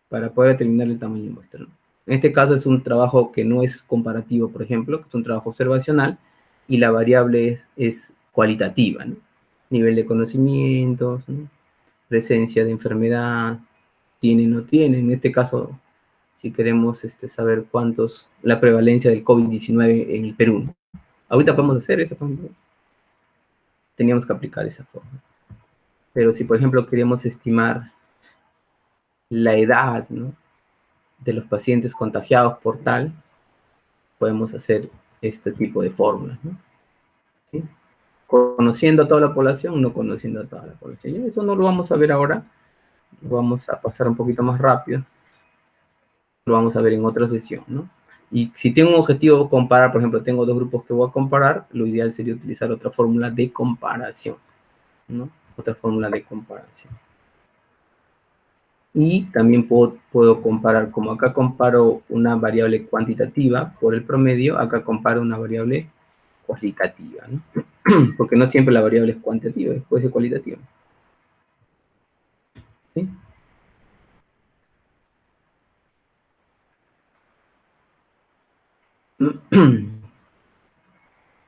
Para poder determinar el tamaño de muestra, ¿no? En este caso es un trabajo que no es comparativo, por ejemplo, que es un trabajo observacional y la variable es cualitativa, ¿no? Nivel de conocimientos, ¿no? Presencia de enfermedad, tiene, no tiene. En este caso, si queremos saber la prevalencia del COVID-19 en el Perú, ¿no? Ahorita podemos hacer eso, teníamos que aplicar esa forma. Pero si, por ejemplo, queremos estimar la edad, ¿no?, de los pacientes contagiados por tal, podemos hacer este tipo de fórmulas, ¿no? ¿Sí? Conociendo a toda la población, no conociendo a toda la población. Eso no lo vamos a ver ahora, lo vamos a pasar un poquito más rápido, lo vamos a ver en otra sesión, ¿no? Y si tengo un objetivo comparar, por ejemplo, tengo 2 grupos que voy a comparar, lo ideal sería utilizar otra fórmula de comparación, ¿no? Otra fórmula de comparación. Y también puedo comparar, como acá comparo una variable cuantitativa por el promedio, acá comparo una variable cualitativa, ¿no? Porque no siempre la variable es cuantitativa, puede ser cualitativa. ¿Sí?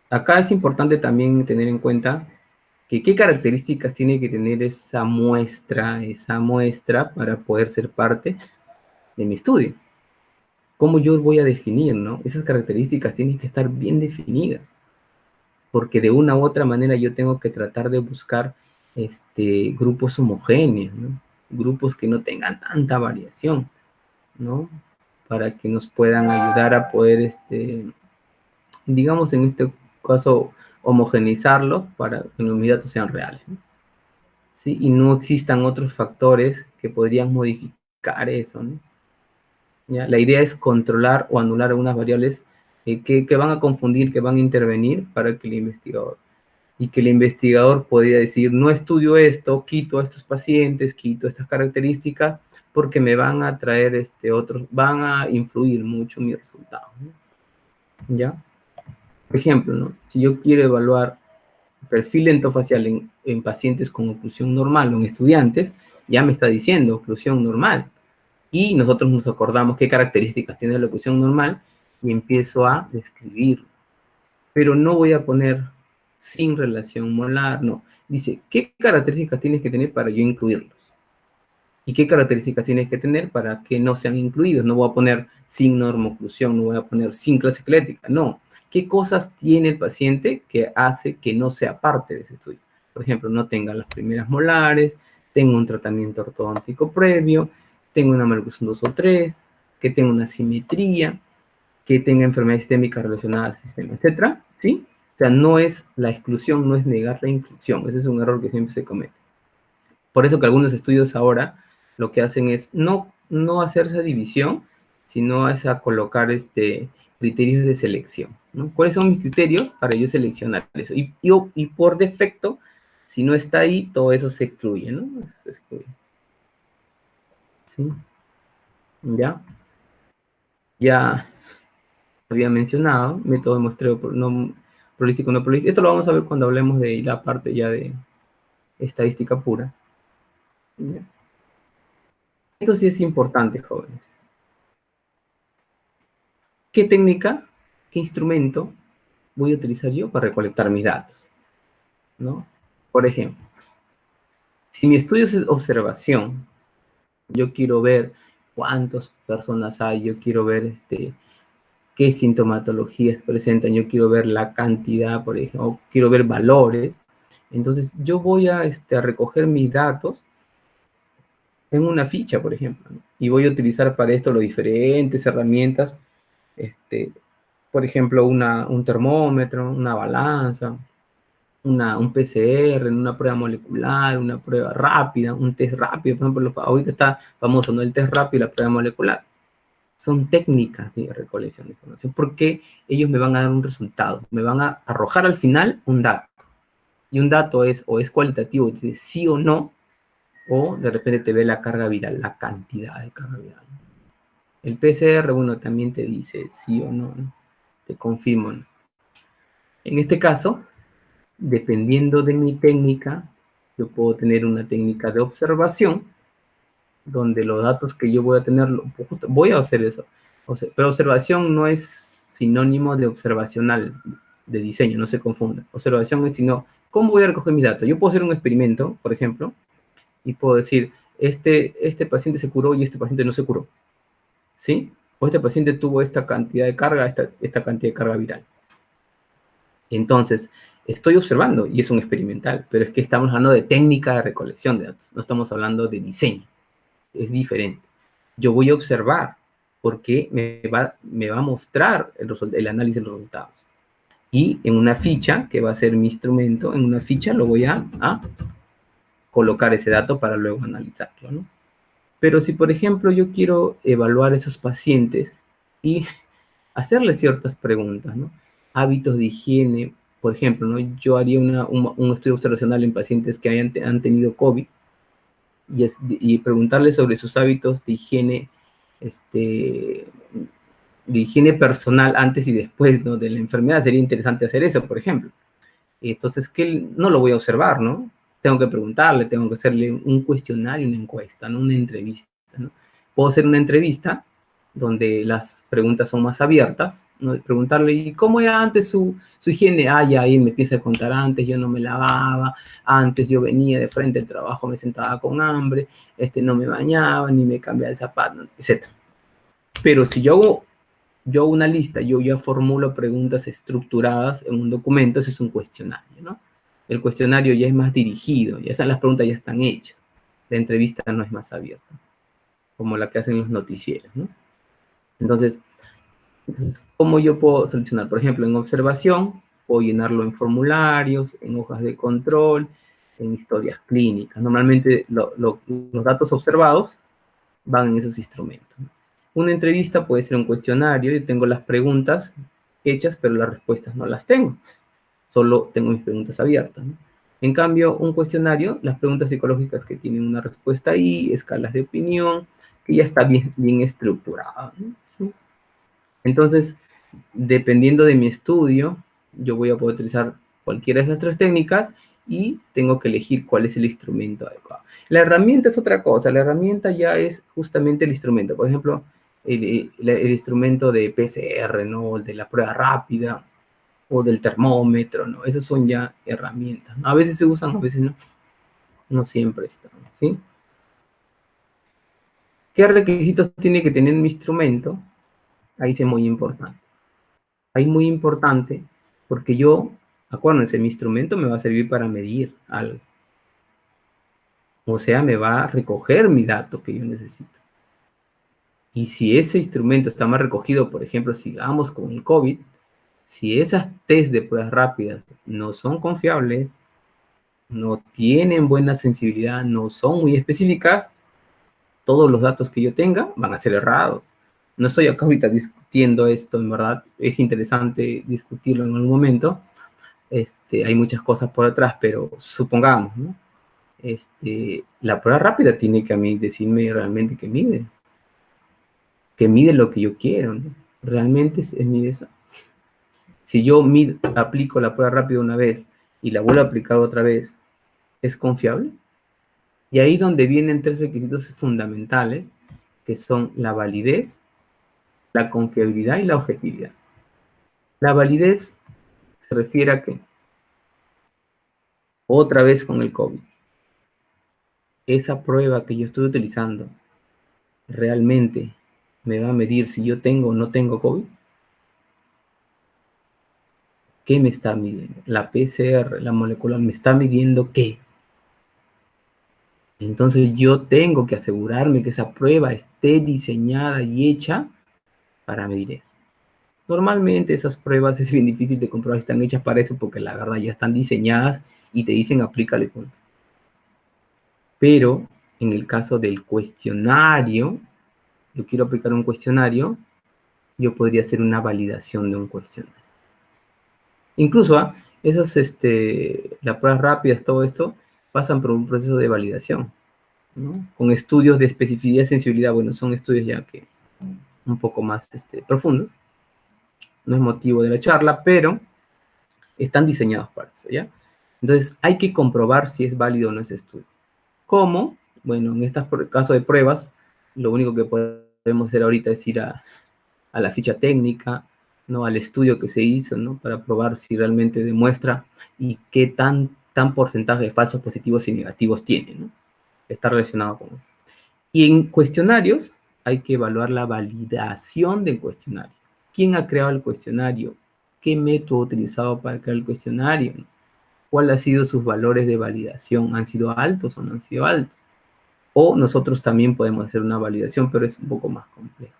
Acá es importante también tener en cuenta que qué características tiene que tener esa muestra para poder ser parte de mi estudio. ¿Cómo yo voy a definir, no? Esas características tienen que estar bien definidas, porque de una u otra manera yo tengo que tratar de buscar grupos homogéneos, ¿no? Grupos que no tengan tanta variación, ¿no? Para que nos puedan ayudar a poder, digamos en este caso, homogeneizarlo para que mis datos sean reales, ¿no? ¿Sí? Y no existan otros factores que podrían modificar eso, ¿no? ¿Ya? La idea es controlar o anular algunas variables que van a confundir, que van a intervenir para que el investigador podría decir, no estudio esto, quito a estos pacientes, quito estas características, porque me van a traer otros, van a influir mucho en mi resultado, ¿no? ¿Ya? Por ejemplo, ¿no? Si yo quiero evaluar perfil endofacial en pacientes con oclusión normal o en estudiantes, ya me está diciendo oclusión normal. Y nosotros nos acordamos qué características tiene la oclusión normal y empiezo a describirlo. Pero no voy a poner sin relación molar, no. Dice, ¿qué características tienes que tener para yo incluirlos? ¿Y qué características tienes que tener para que no sean incluidos? No voy a poner sin normoclusión, no voy a poner sin clase esquelética, no. ¿Qué cosas tiene el paciente que hace que no sea parte de ese estudio? Por ejemplo, no tenga las primeras molares, tenga un tratamiento ortodóntico previo, tenga una maloclusión 2 o 3, que tenga una simetría, que tenga enfermedad sistémica relacionada al sistema, etcétera, ¿sí? O sea, no es la exclusión, no es negar la inclusión. Ese es un error que siempre se comete. Por eso que algunos estudios ahora lo que hacen es no hacer esa división, sino es a colocar criterios de selección, ¿no? ¿Cuáles son mis criterios para yo seleccionar eso? Y por defecto, si no está ahí, todo eso se excluye, ¿no? Se excluye. ¿Sí? ¿Ya? Ya había mencionado, método de muestreo no prolífico, no prolífico. Esto lo vamos a ver cuando hablemos de la parte ya de estadística pura. ¿Ya? Esto sí es importante, jóvenes. ¿Qué técnica, qué instrumento voy a utilizar yo para recolectar mis datos? ¿No? Por ejemplo, si mi estudio es observación, yo quiero ver cuántas personas hay, yo quiero ver qué sintomatologías presentan, yo quiero ver la cantidad, por ejemplo, o quiero ver valores. Entonces, yo voy a recoger mis datos en una ficha, por ejemplo, ¿no? Y voy a utilizar para esto las diferentes herramientas, por ejemplo, un termómetro, una balanza, un PCR, una prueba molecular, una prueba rápida, un test rápido, por ejemplo, ahorita está famoso, ¿no? El test rápido y la prueba molecular. Son técnicas de recolección de información, porque ellos me van a dar un resultado, me van a arrojar al final un dato. Y un dato es cualitativo, dice sí o no, o de repente te ve la carga viral, la cantidad de carga viral. El PCR, bueno, también te dice sí o no, ¿no? Te confirmo, ¿no? En este caso, dependiendo de mi técnica, yo puedo tener una técnica de observación, donde los datos que yo voy a tener, voy a hacer eso. Pero observación no es sinónimo de observacional, de diseño, no se confunda. Observación es sino, ¿cómo voy a recoger mis datos? Yo puedo hacer un experimento, por ejemplo, y puedo decir, este paciente se curó y este paciente no se curó, ¿sí? O este paciente tuvo esta cantidad de carga, esta cantidad de carga viral. Entonces, estoy observando y es un experimental, pero es que estamos hablando de técnica de recolección de datos, no estamos hablando de diseño. Es diferente. Yo voy a observar porque me va a mostrar el análisis de los resultados. Y en una ficha, que va a ser mi instrumento, en una ficha lo voy a colocar ese dato para luego analizarlo, ¿no? Pero si, por ejemplo, yo quiero evaluar a esos pacientes y hacerles ciertas preguntas, ¿no? Hábitos de higiene, por ejemplo, ¿no? Yo haría un estudio observacional en pacientes que han tenido COVID y preguntarles sobre sus hábitos de higiene personal antes y después, ¿no? De la enfermedad. Sería interesante hacer eso, por ejemplo. Entonces, que no lo voy a observar, ¿no? Tengo que preguntarle, tengo que hacerle un cuestionario, una encuesta, ¿no? Una entrevista, ¿no? Puedo hacer una entrevista donde las preguntas son más abiertas, ¿no? Preguntarle, ¿y cómo era antes su higiene? Ya ahí me empieza a contar, antes yo no me lavaba, antes yo venía de frente al trabajo, me sentaba con hambre, no me bañaba, ni me cambiaba el zapato, etc. Pero si yo hago una lista, yo ya formulo preguntas estructuradas en un documento, eso es un cuestionario, ¿no? El cuestionario ya es más dirigido, las preguntas ya están hechas. La entrevista no es más abierta, como la que hacen los noticieros, ¿no? Entonces, ¿cómo yo puedo seleccionar? Por ejemplo, en observación, puedo llenarlo en formularios, en hojas de control, en historias clínicas. Normalmente los datos observados van en esos instrumentos, ¿no? Una entrevista puede ser un cuestionario, yo tengo las preguntas hechas, pero las respuestas no las tengo. Solo tengo mis preguntas abiertas, ¿no? En cambio, un cuestionario, las preguntas psicológicas que tienen una respuesta ahí, escalas de opinión, que ya está bien estructurada, ¿no? ¿Sí? Entonces, dependiendo de mi estudio, yo voy a poder utilizar cualquiera de esas tres técnicas y tengo que elegir cuál es el instrumento adecuado. La herramienta es otra cosa, la herramienta ya es justamente el instrumento. Por ejemplo, el instrumento de PCR, ¿no? De la prueba rápida o del termómetro, ¿no? Esas son ya herramientas, ¿no? A veces se usan, a veces no. No siempre están, ¿sí? ¿Qué requisitos tiene que tener mi instrumento? Ahí es muy importante. Ahí muy importante porque acuérdense, mi instrumento me va a servir para medir algo. O sea, me va a recoger mi dato que yo necesito. Y si ese instrumento está mal recogido, por ejemplo, sigamos con el COVID, si esas test de pruebas rápidas no son confiables, no tienen buena sensibilidad, no son muy específicas, todos los datos que yo tenga van a ser errados. No estoy acá ahorita discutiendo esto, en verdad, es interesante discutirlo en algún momento. Hay muchas cosas por atrás, pero supongamos, ¿no? La prueba rápida tiene que a mí decirme realmente que mide lo que yo quiero, ¿no? Realmente mide eso. Si yo aplico la prueba rápida una vez y la vuelvo a aplicar otra vez, ¿es confiable? Y ahí donde vienen tres requisitos fundamentales, que son la validez, la confiabilidad y la objetividad. La validez se refiere a que, otra vez con el COVID, esa prueba que yo estoy utilizando realmente me va a medir si yo tengo o no tengo COVID. ¿Qué me está midiendo? La PCR, la molecular, ¿me está midiendo qué? Entonces yo tengo que asegurarme que esa prueba esté diseñada y hecha para medir eso. Normalmente esas pruebas es bien difícil de comprobar si están hechas para eso porque la verdad ya están diseñadas y te dicen aplícale punto. Pero en el caso del cuestionario, yo quiero aplicar un cuestionario, yo podría hacer una validación de un cuestionario. Incluso esas, las pruebas rápidas, todo esto, pasan por un proceso de validación, ¿no? Con estudios de especificidad y sensibilidad. Bueno, son estudios ya que un poco más profundos. No es motivo de la charla, pero están diseñados para eso, ¿ya? Entonces, hay que comprobar si es válido o no ese estudio. ¿Cómo? Bueno, en estos casos de pruebas, lo único que podemos hacer ahorita es ir a la ficha técnica, ¿no? Al estudio que se hizo, ¿no? Para probar si realmente demuestra y qué tan porcentaje de falsos positivos y negativos tiene, ¿no? Está relacionado con eso. Y en cuestionarios hay que evaluar la validación del cuestionario. ¿Quién ha creado el cuestionario? ¿Qué método ha utilizado para crear el cuestionario? ¿Cuáles han sido sus valores de validación? ¿Han sido altos o no han sido altos? O nosotros también podemos hacer una validación, pero es un poco más complejo.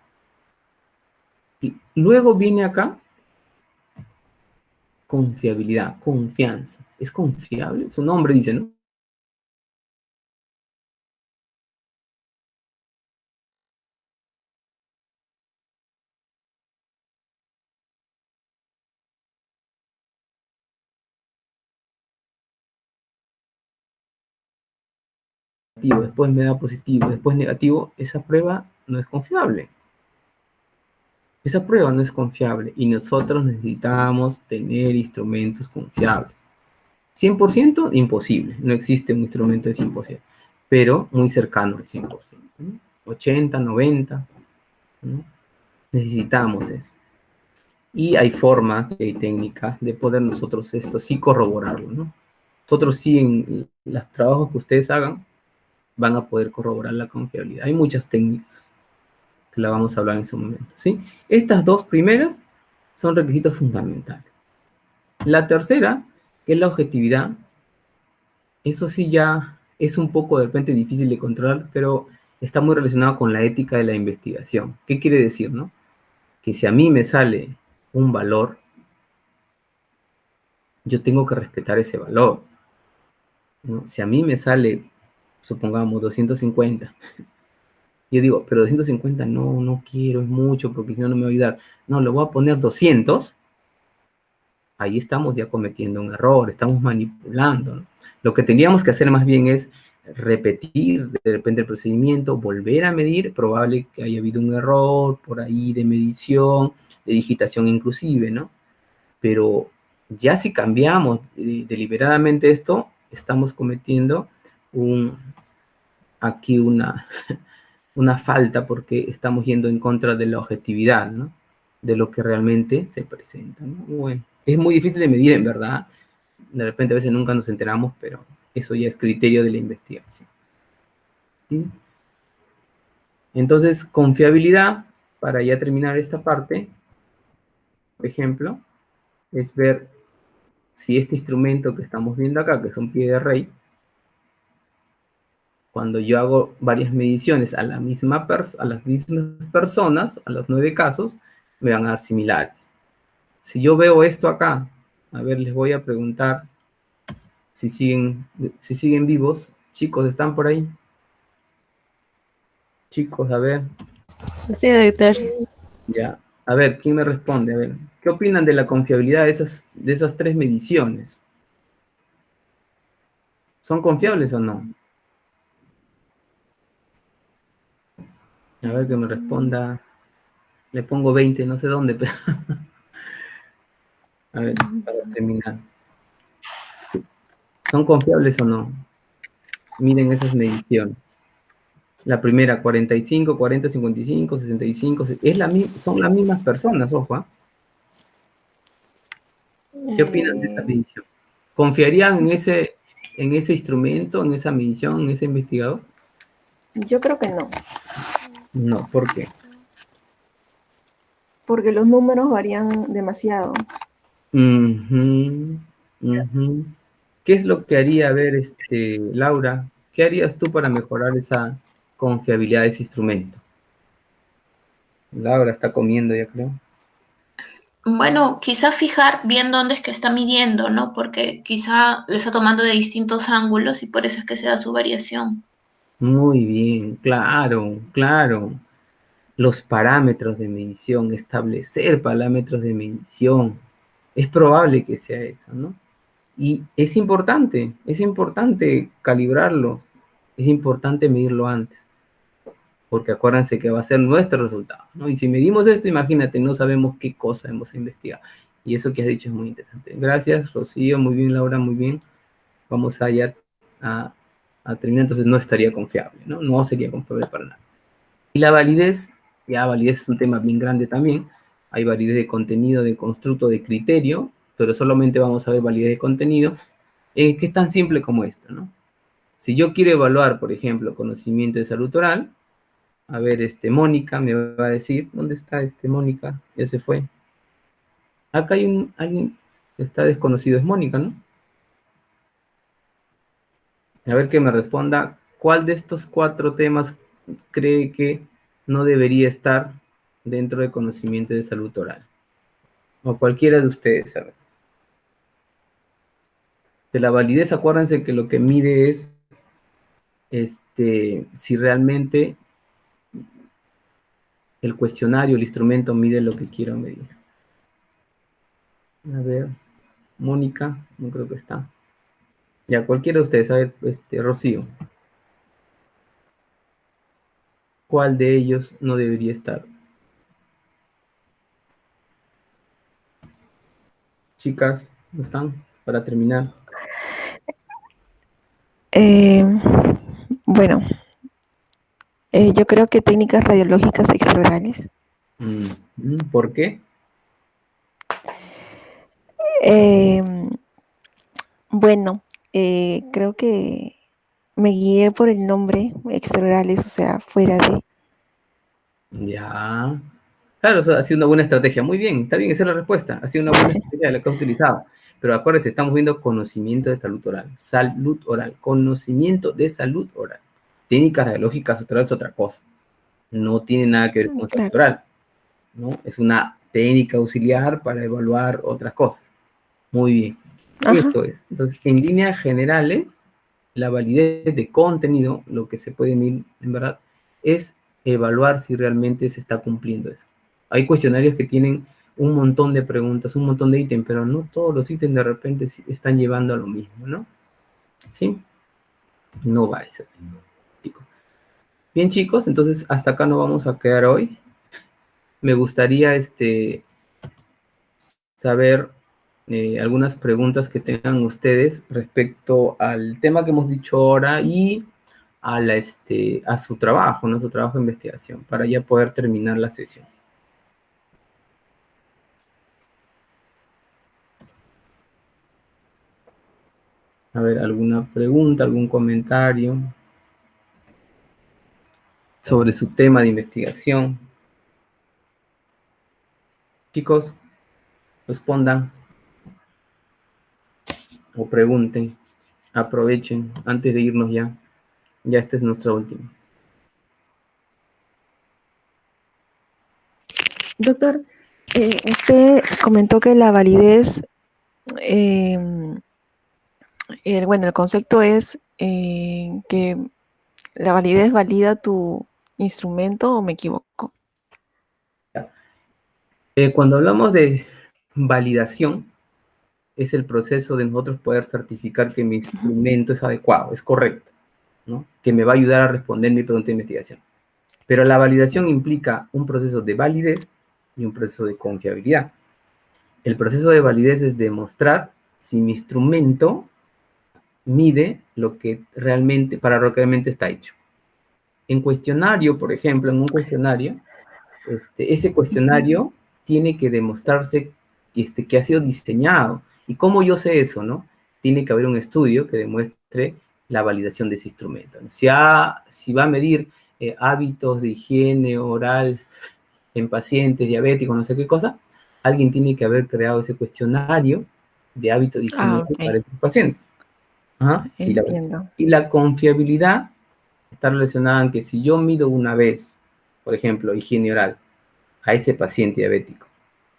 Y luego viene acá confiabilidad, confianza. ¿Es confiable? Su nombre dice, ¿no? Después me da positivo, después negativo, esa prueba no es confiable. Esa prueba no es confiable y nosotros necesitamos tener instrumentos confiables. 100% imposible, no existe un instrumento de 100%, pero muy cercano al 100%, ¿no? 80, 90, ¿no? Necesitamos eso. Y hay formas y hay técnicas de poder nosotros esto sí corroborarlo, ¿no? Nosotros sí en los trabajos que ustedes hagan van a poder corroborar la confiabilidad. Hay muchas técnicas que la vamos a hablar en ese momento, ¿sí? Estas dos primeras son requisitos fundamentales. La tercera, que es la objetividad, eso sí ya es un poco de repente difícil de controlar, pero está muy relacionado con la ética de la investigación. ¿Qué quiere decir, no? Que si a mí me sale un valor, yo tengo que respetar ese valor, ¿no? Si a mí me sale, supongamos, 250, yo digo, pero 250 no quiero, es mucho, porque si no, no me va a ayudar. No, le voy a poner 200, ahí estamos ya cometiendo un error, estamos manipulando, ¿no? Lo que tendríamos que hacer más bien es repetir de repente el procedimiento, volver a medir, probable que haya habido un error por ahí de medición, de digitación inclusive, ¿no? Pero ya si cambiamos deliberadamente esto, estamos cometiendo aquí una falta porque estamos yendo en contra de la objetividad, ¿no? De lo que realmente se presenta, ¿no? Bueno, es muy difícil de medir en verdad, de repente a veces nunca nos enteramos, pero eso ya es criterio de la investigación. ¿Sí? Entonces, confiabilidad, para ya terminar esta parte, por ejemplo, es ver si este instrumento que estamos viendo acá, que es un pie de rey, cuando yo hago varias mediciones a las mismas personas, a los 9 casos, me van a dar similares. Si yo veo esto acá, a ver, les voy a preguntar si siguen vivos. Chicos, ¿están por ahí? Chicos, a ver. Sí, doctor. Ya. A ver, ¿quién me responde? A ver, ¿qué opinan de la confiabilidad de esas 3 mediciones? ¿Son confiables o no? A ver, que me responda. Le pongo 20, no sé dónde, pero... A ver, para terminar. ¿Son confiables o no? Miren esas mediciones. La primera, 45, 40, 55, 65. Son las mismas personas, ojo. ¿Ah? ¿Qué opinan de esa medición? ¿Confiarían en ese instrumento, en esa medición, en ese investigador? Yo creo que no, No, ¿por qué? porque los números varían demasiado. Ujú, ujú. ¿Qué es lo que haría, a ver, Laura? ¿Qué harías tú para mejorar esa confiabilidad de ese instrumento? Laura está comiendo, ya creo. Bueno, quizá fijar bien dónde es que está midiendo, ¿no? Porque quizá lo está tomando de distintos ángulos y por eso es que se da su variación. Muy bien, claro, claro. Los parámetros de medición, establecer parámetros de medición. Es probable que sea eso, ¿no? Y es importante calibrarlos, es importante medirlo antes, porque acuérdense que va a ser nuestro resultado, ¿no? Y si medimos esto, imagínate, no sabemos qué cosa hemos investigado. Y eso que has dicho es muy interesante. Gracias, Rocío, muy bien, Laura, muy bien. Vamos allá a terminar, entonces no estaría confiable, ¿no? No sería confiable para nada. Y la validez, ya validez es un tema bien grande también. Hay validez de contenido, de constructo, de criterio, pero solamente vamos a ver validez de contenido, que es tan simple como esto, ¿no? Si yo quiero evaluar, por ejemplo, conocimiento de salud oral, a ver, Mónica me va a decir, ¿dónde está Mónica? Ya se fue. Acá hay alguien que está desconocido, es Mónica, ¿no? A ver que me responda, ¿cuál de estos 4 temas cree que no debería estar dentro de conocimiento de salud oral? O cualquiera de ustedes, a ver. De la validez, acuérdense que lo que mide es si realmente el cuestionario, el instrumento mide lo que quiero medir. A ver, Mónica, no creo que está. Ya, cualquiera de ustedes, a ver, Rocío. ¿Cuál de ellos no debería estar? Chicas, ¿no están? Para terminar. Eh, bueno, yo creo que técnicas radiológicas extraorales. ¿Por qué? Eh, bueno, creo que me guié por el nombre extraorales, o sea, fuera de... Ya. Claro, o sea, ha sido una buena estrategia. Muy bien, está bien, esa es la respuesta. Ha sido una buena estrategia la que has utilizado. Pero acuérdense, estamos viendo conocimiento de salud oral. Salud oral. Conocimiento de salud oral. Técnicas radiológicas orales es otra cosa. No tiene nada que ver con salud Claro. oral, ¿no? Es una técnica auxiliar para evaluar otras cosas. Muy bien. Ajá. Eso es. Entonces, en líneas generales, la validez de contenido, lo que se puede medir en verdad, es evaluar si realmente se está cumpliendo eso. Hay cuestionarios que tienen un montón de preguntas, un montón de ítems, pero no todos los ítems de repente están llevando a lo mismo, ¿no? ¿Sí? No va a ser. Bien, chicos, entonces hasta acá nos vamos a quedar hoy. Me gustaría saber algunas preguntas que tengan ustedes respecto al tema que hemos dicho ahora y a su trabajo, ¿no? Su trabajo de investigación, para ya poder terminar la sesión. A ver, ¿alguna pregunta, algún comentario sobre su tema de investigación? Chicos, respondan o pregunten, aprovechen antes de irnos ya. Ya esta es nuestra última. Doctor, usted comentó que la validez, el concepto es que la validez valida tu instrumento, ¿o me equivoco? Cuando hablamos de validación, es el proceso de nosotros poder certificar que mi instrumento es adecuado, es correcto, ¿no? Que me va a ayudar a responder mi pregunta de investigación. Pero la validación implica un proceso de validez y un proceso de confiabilidad. El proceso de validez es demostrar si mi instrumento mide lo que realmente, para lo que realmente está hecho. En cuestionario, por ejemplo, en un cuestionario, ese cuestionario tiene que demostrarse que ha sido diseñado. ¿Y cómo yo sé eso, no? Tiene que haber un estudio que demuestre la validación de ese instrumento, ¿no? Si va a medir hábitos de higiene oral en pacientes diabéticos, no sé qué cosa, alguien tiene que haber creado ese cuestionario de hábito de higiene oral para estos pacientes. Ajá. Entiendo. Y la confiabilidad está relacionada en que si yo mido una vez, por ejemplo, higiene oral a ese paciente diabético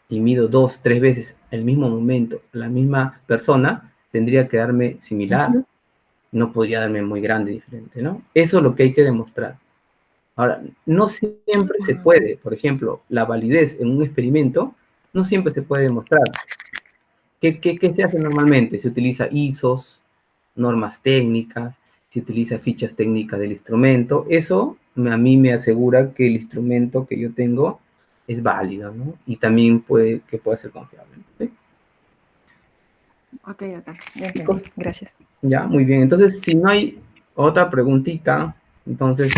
y mido 2, 3 veces al mismo momento, la misma persona, tendría que darme similar. No podría darme muy grande diferente, ¿no? Eso es lo que hay que demostrar. Ahora, no siempre se puede, por ejemplo, la validez en un experimento no siempre se puede demostrar. ¿Qué se hace normalmente? Se utiliza ISOs, normas técnicas, se utiliza fichas técnicas del instrumento. Eso a mí me asegura que el instrumento que yo tengo es válido, ¿no? Y también puede ser confiable, ¿sí? Ok, doctor, ya entendí. Gracias. Ya, muy bien. Entonces, si no hay otra preguntita, entonces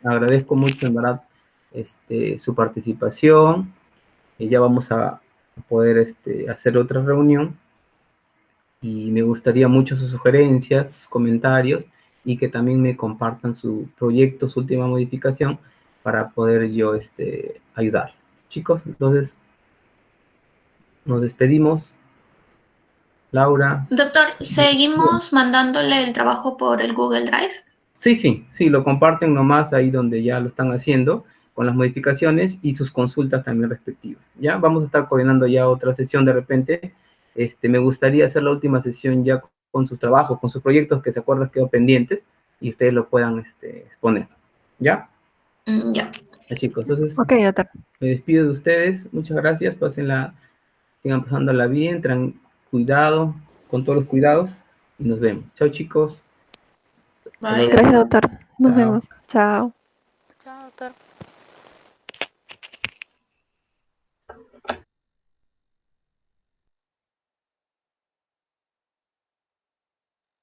agradezco mucho, en verdad, su participación. Y ya vamos a poder hacer otra reunión. Y me gustaría mucho sus sugerencias, sus comentarios, y que también me compartan su proyecto, su última modificación, para poder yo ayudar. Chicos, entonces nos despedimos. Laura. Doctor, ¿seguimos mandándole el trabajo por el Google Drive? Sí, lo comparten nomás ahí donde ya lo están haciendo, con las modificaciones y sus consultas también respectivas. Ya vamos a estar coordinando ya otra sesión de repente. Me gustaría hacer la última sesión ya con sus trabajos, con sus proyectos que se acuerdan quedó pendientes y ustedes lo puedan exponer. ¿Ya? Ya. Chicos, entonces Ok, doctor. me despido de ustedes. Muchas gracias. Sigan pasándola bien, cuidado, con todos los cuidados y nos vemos. Chao, chicos. Bye. Gracias, doctor. Nos Chao. vemos. Chao. Chao, doctor.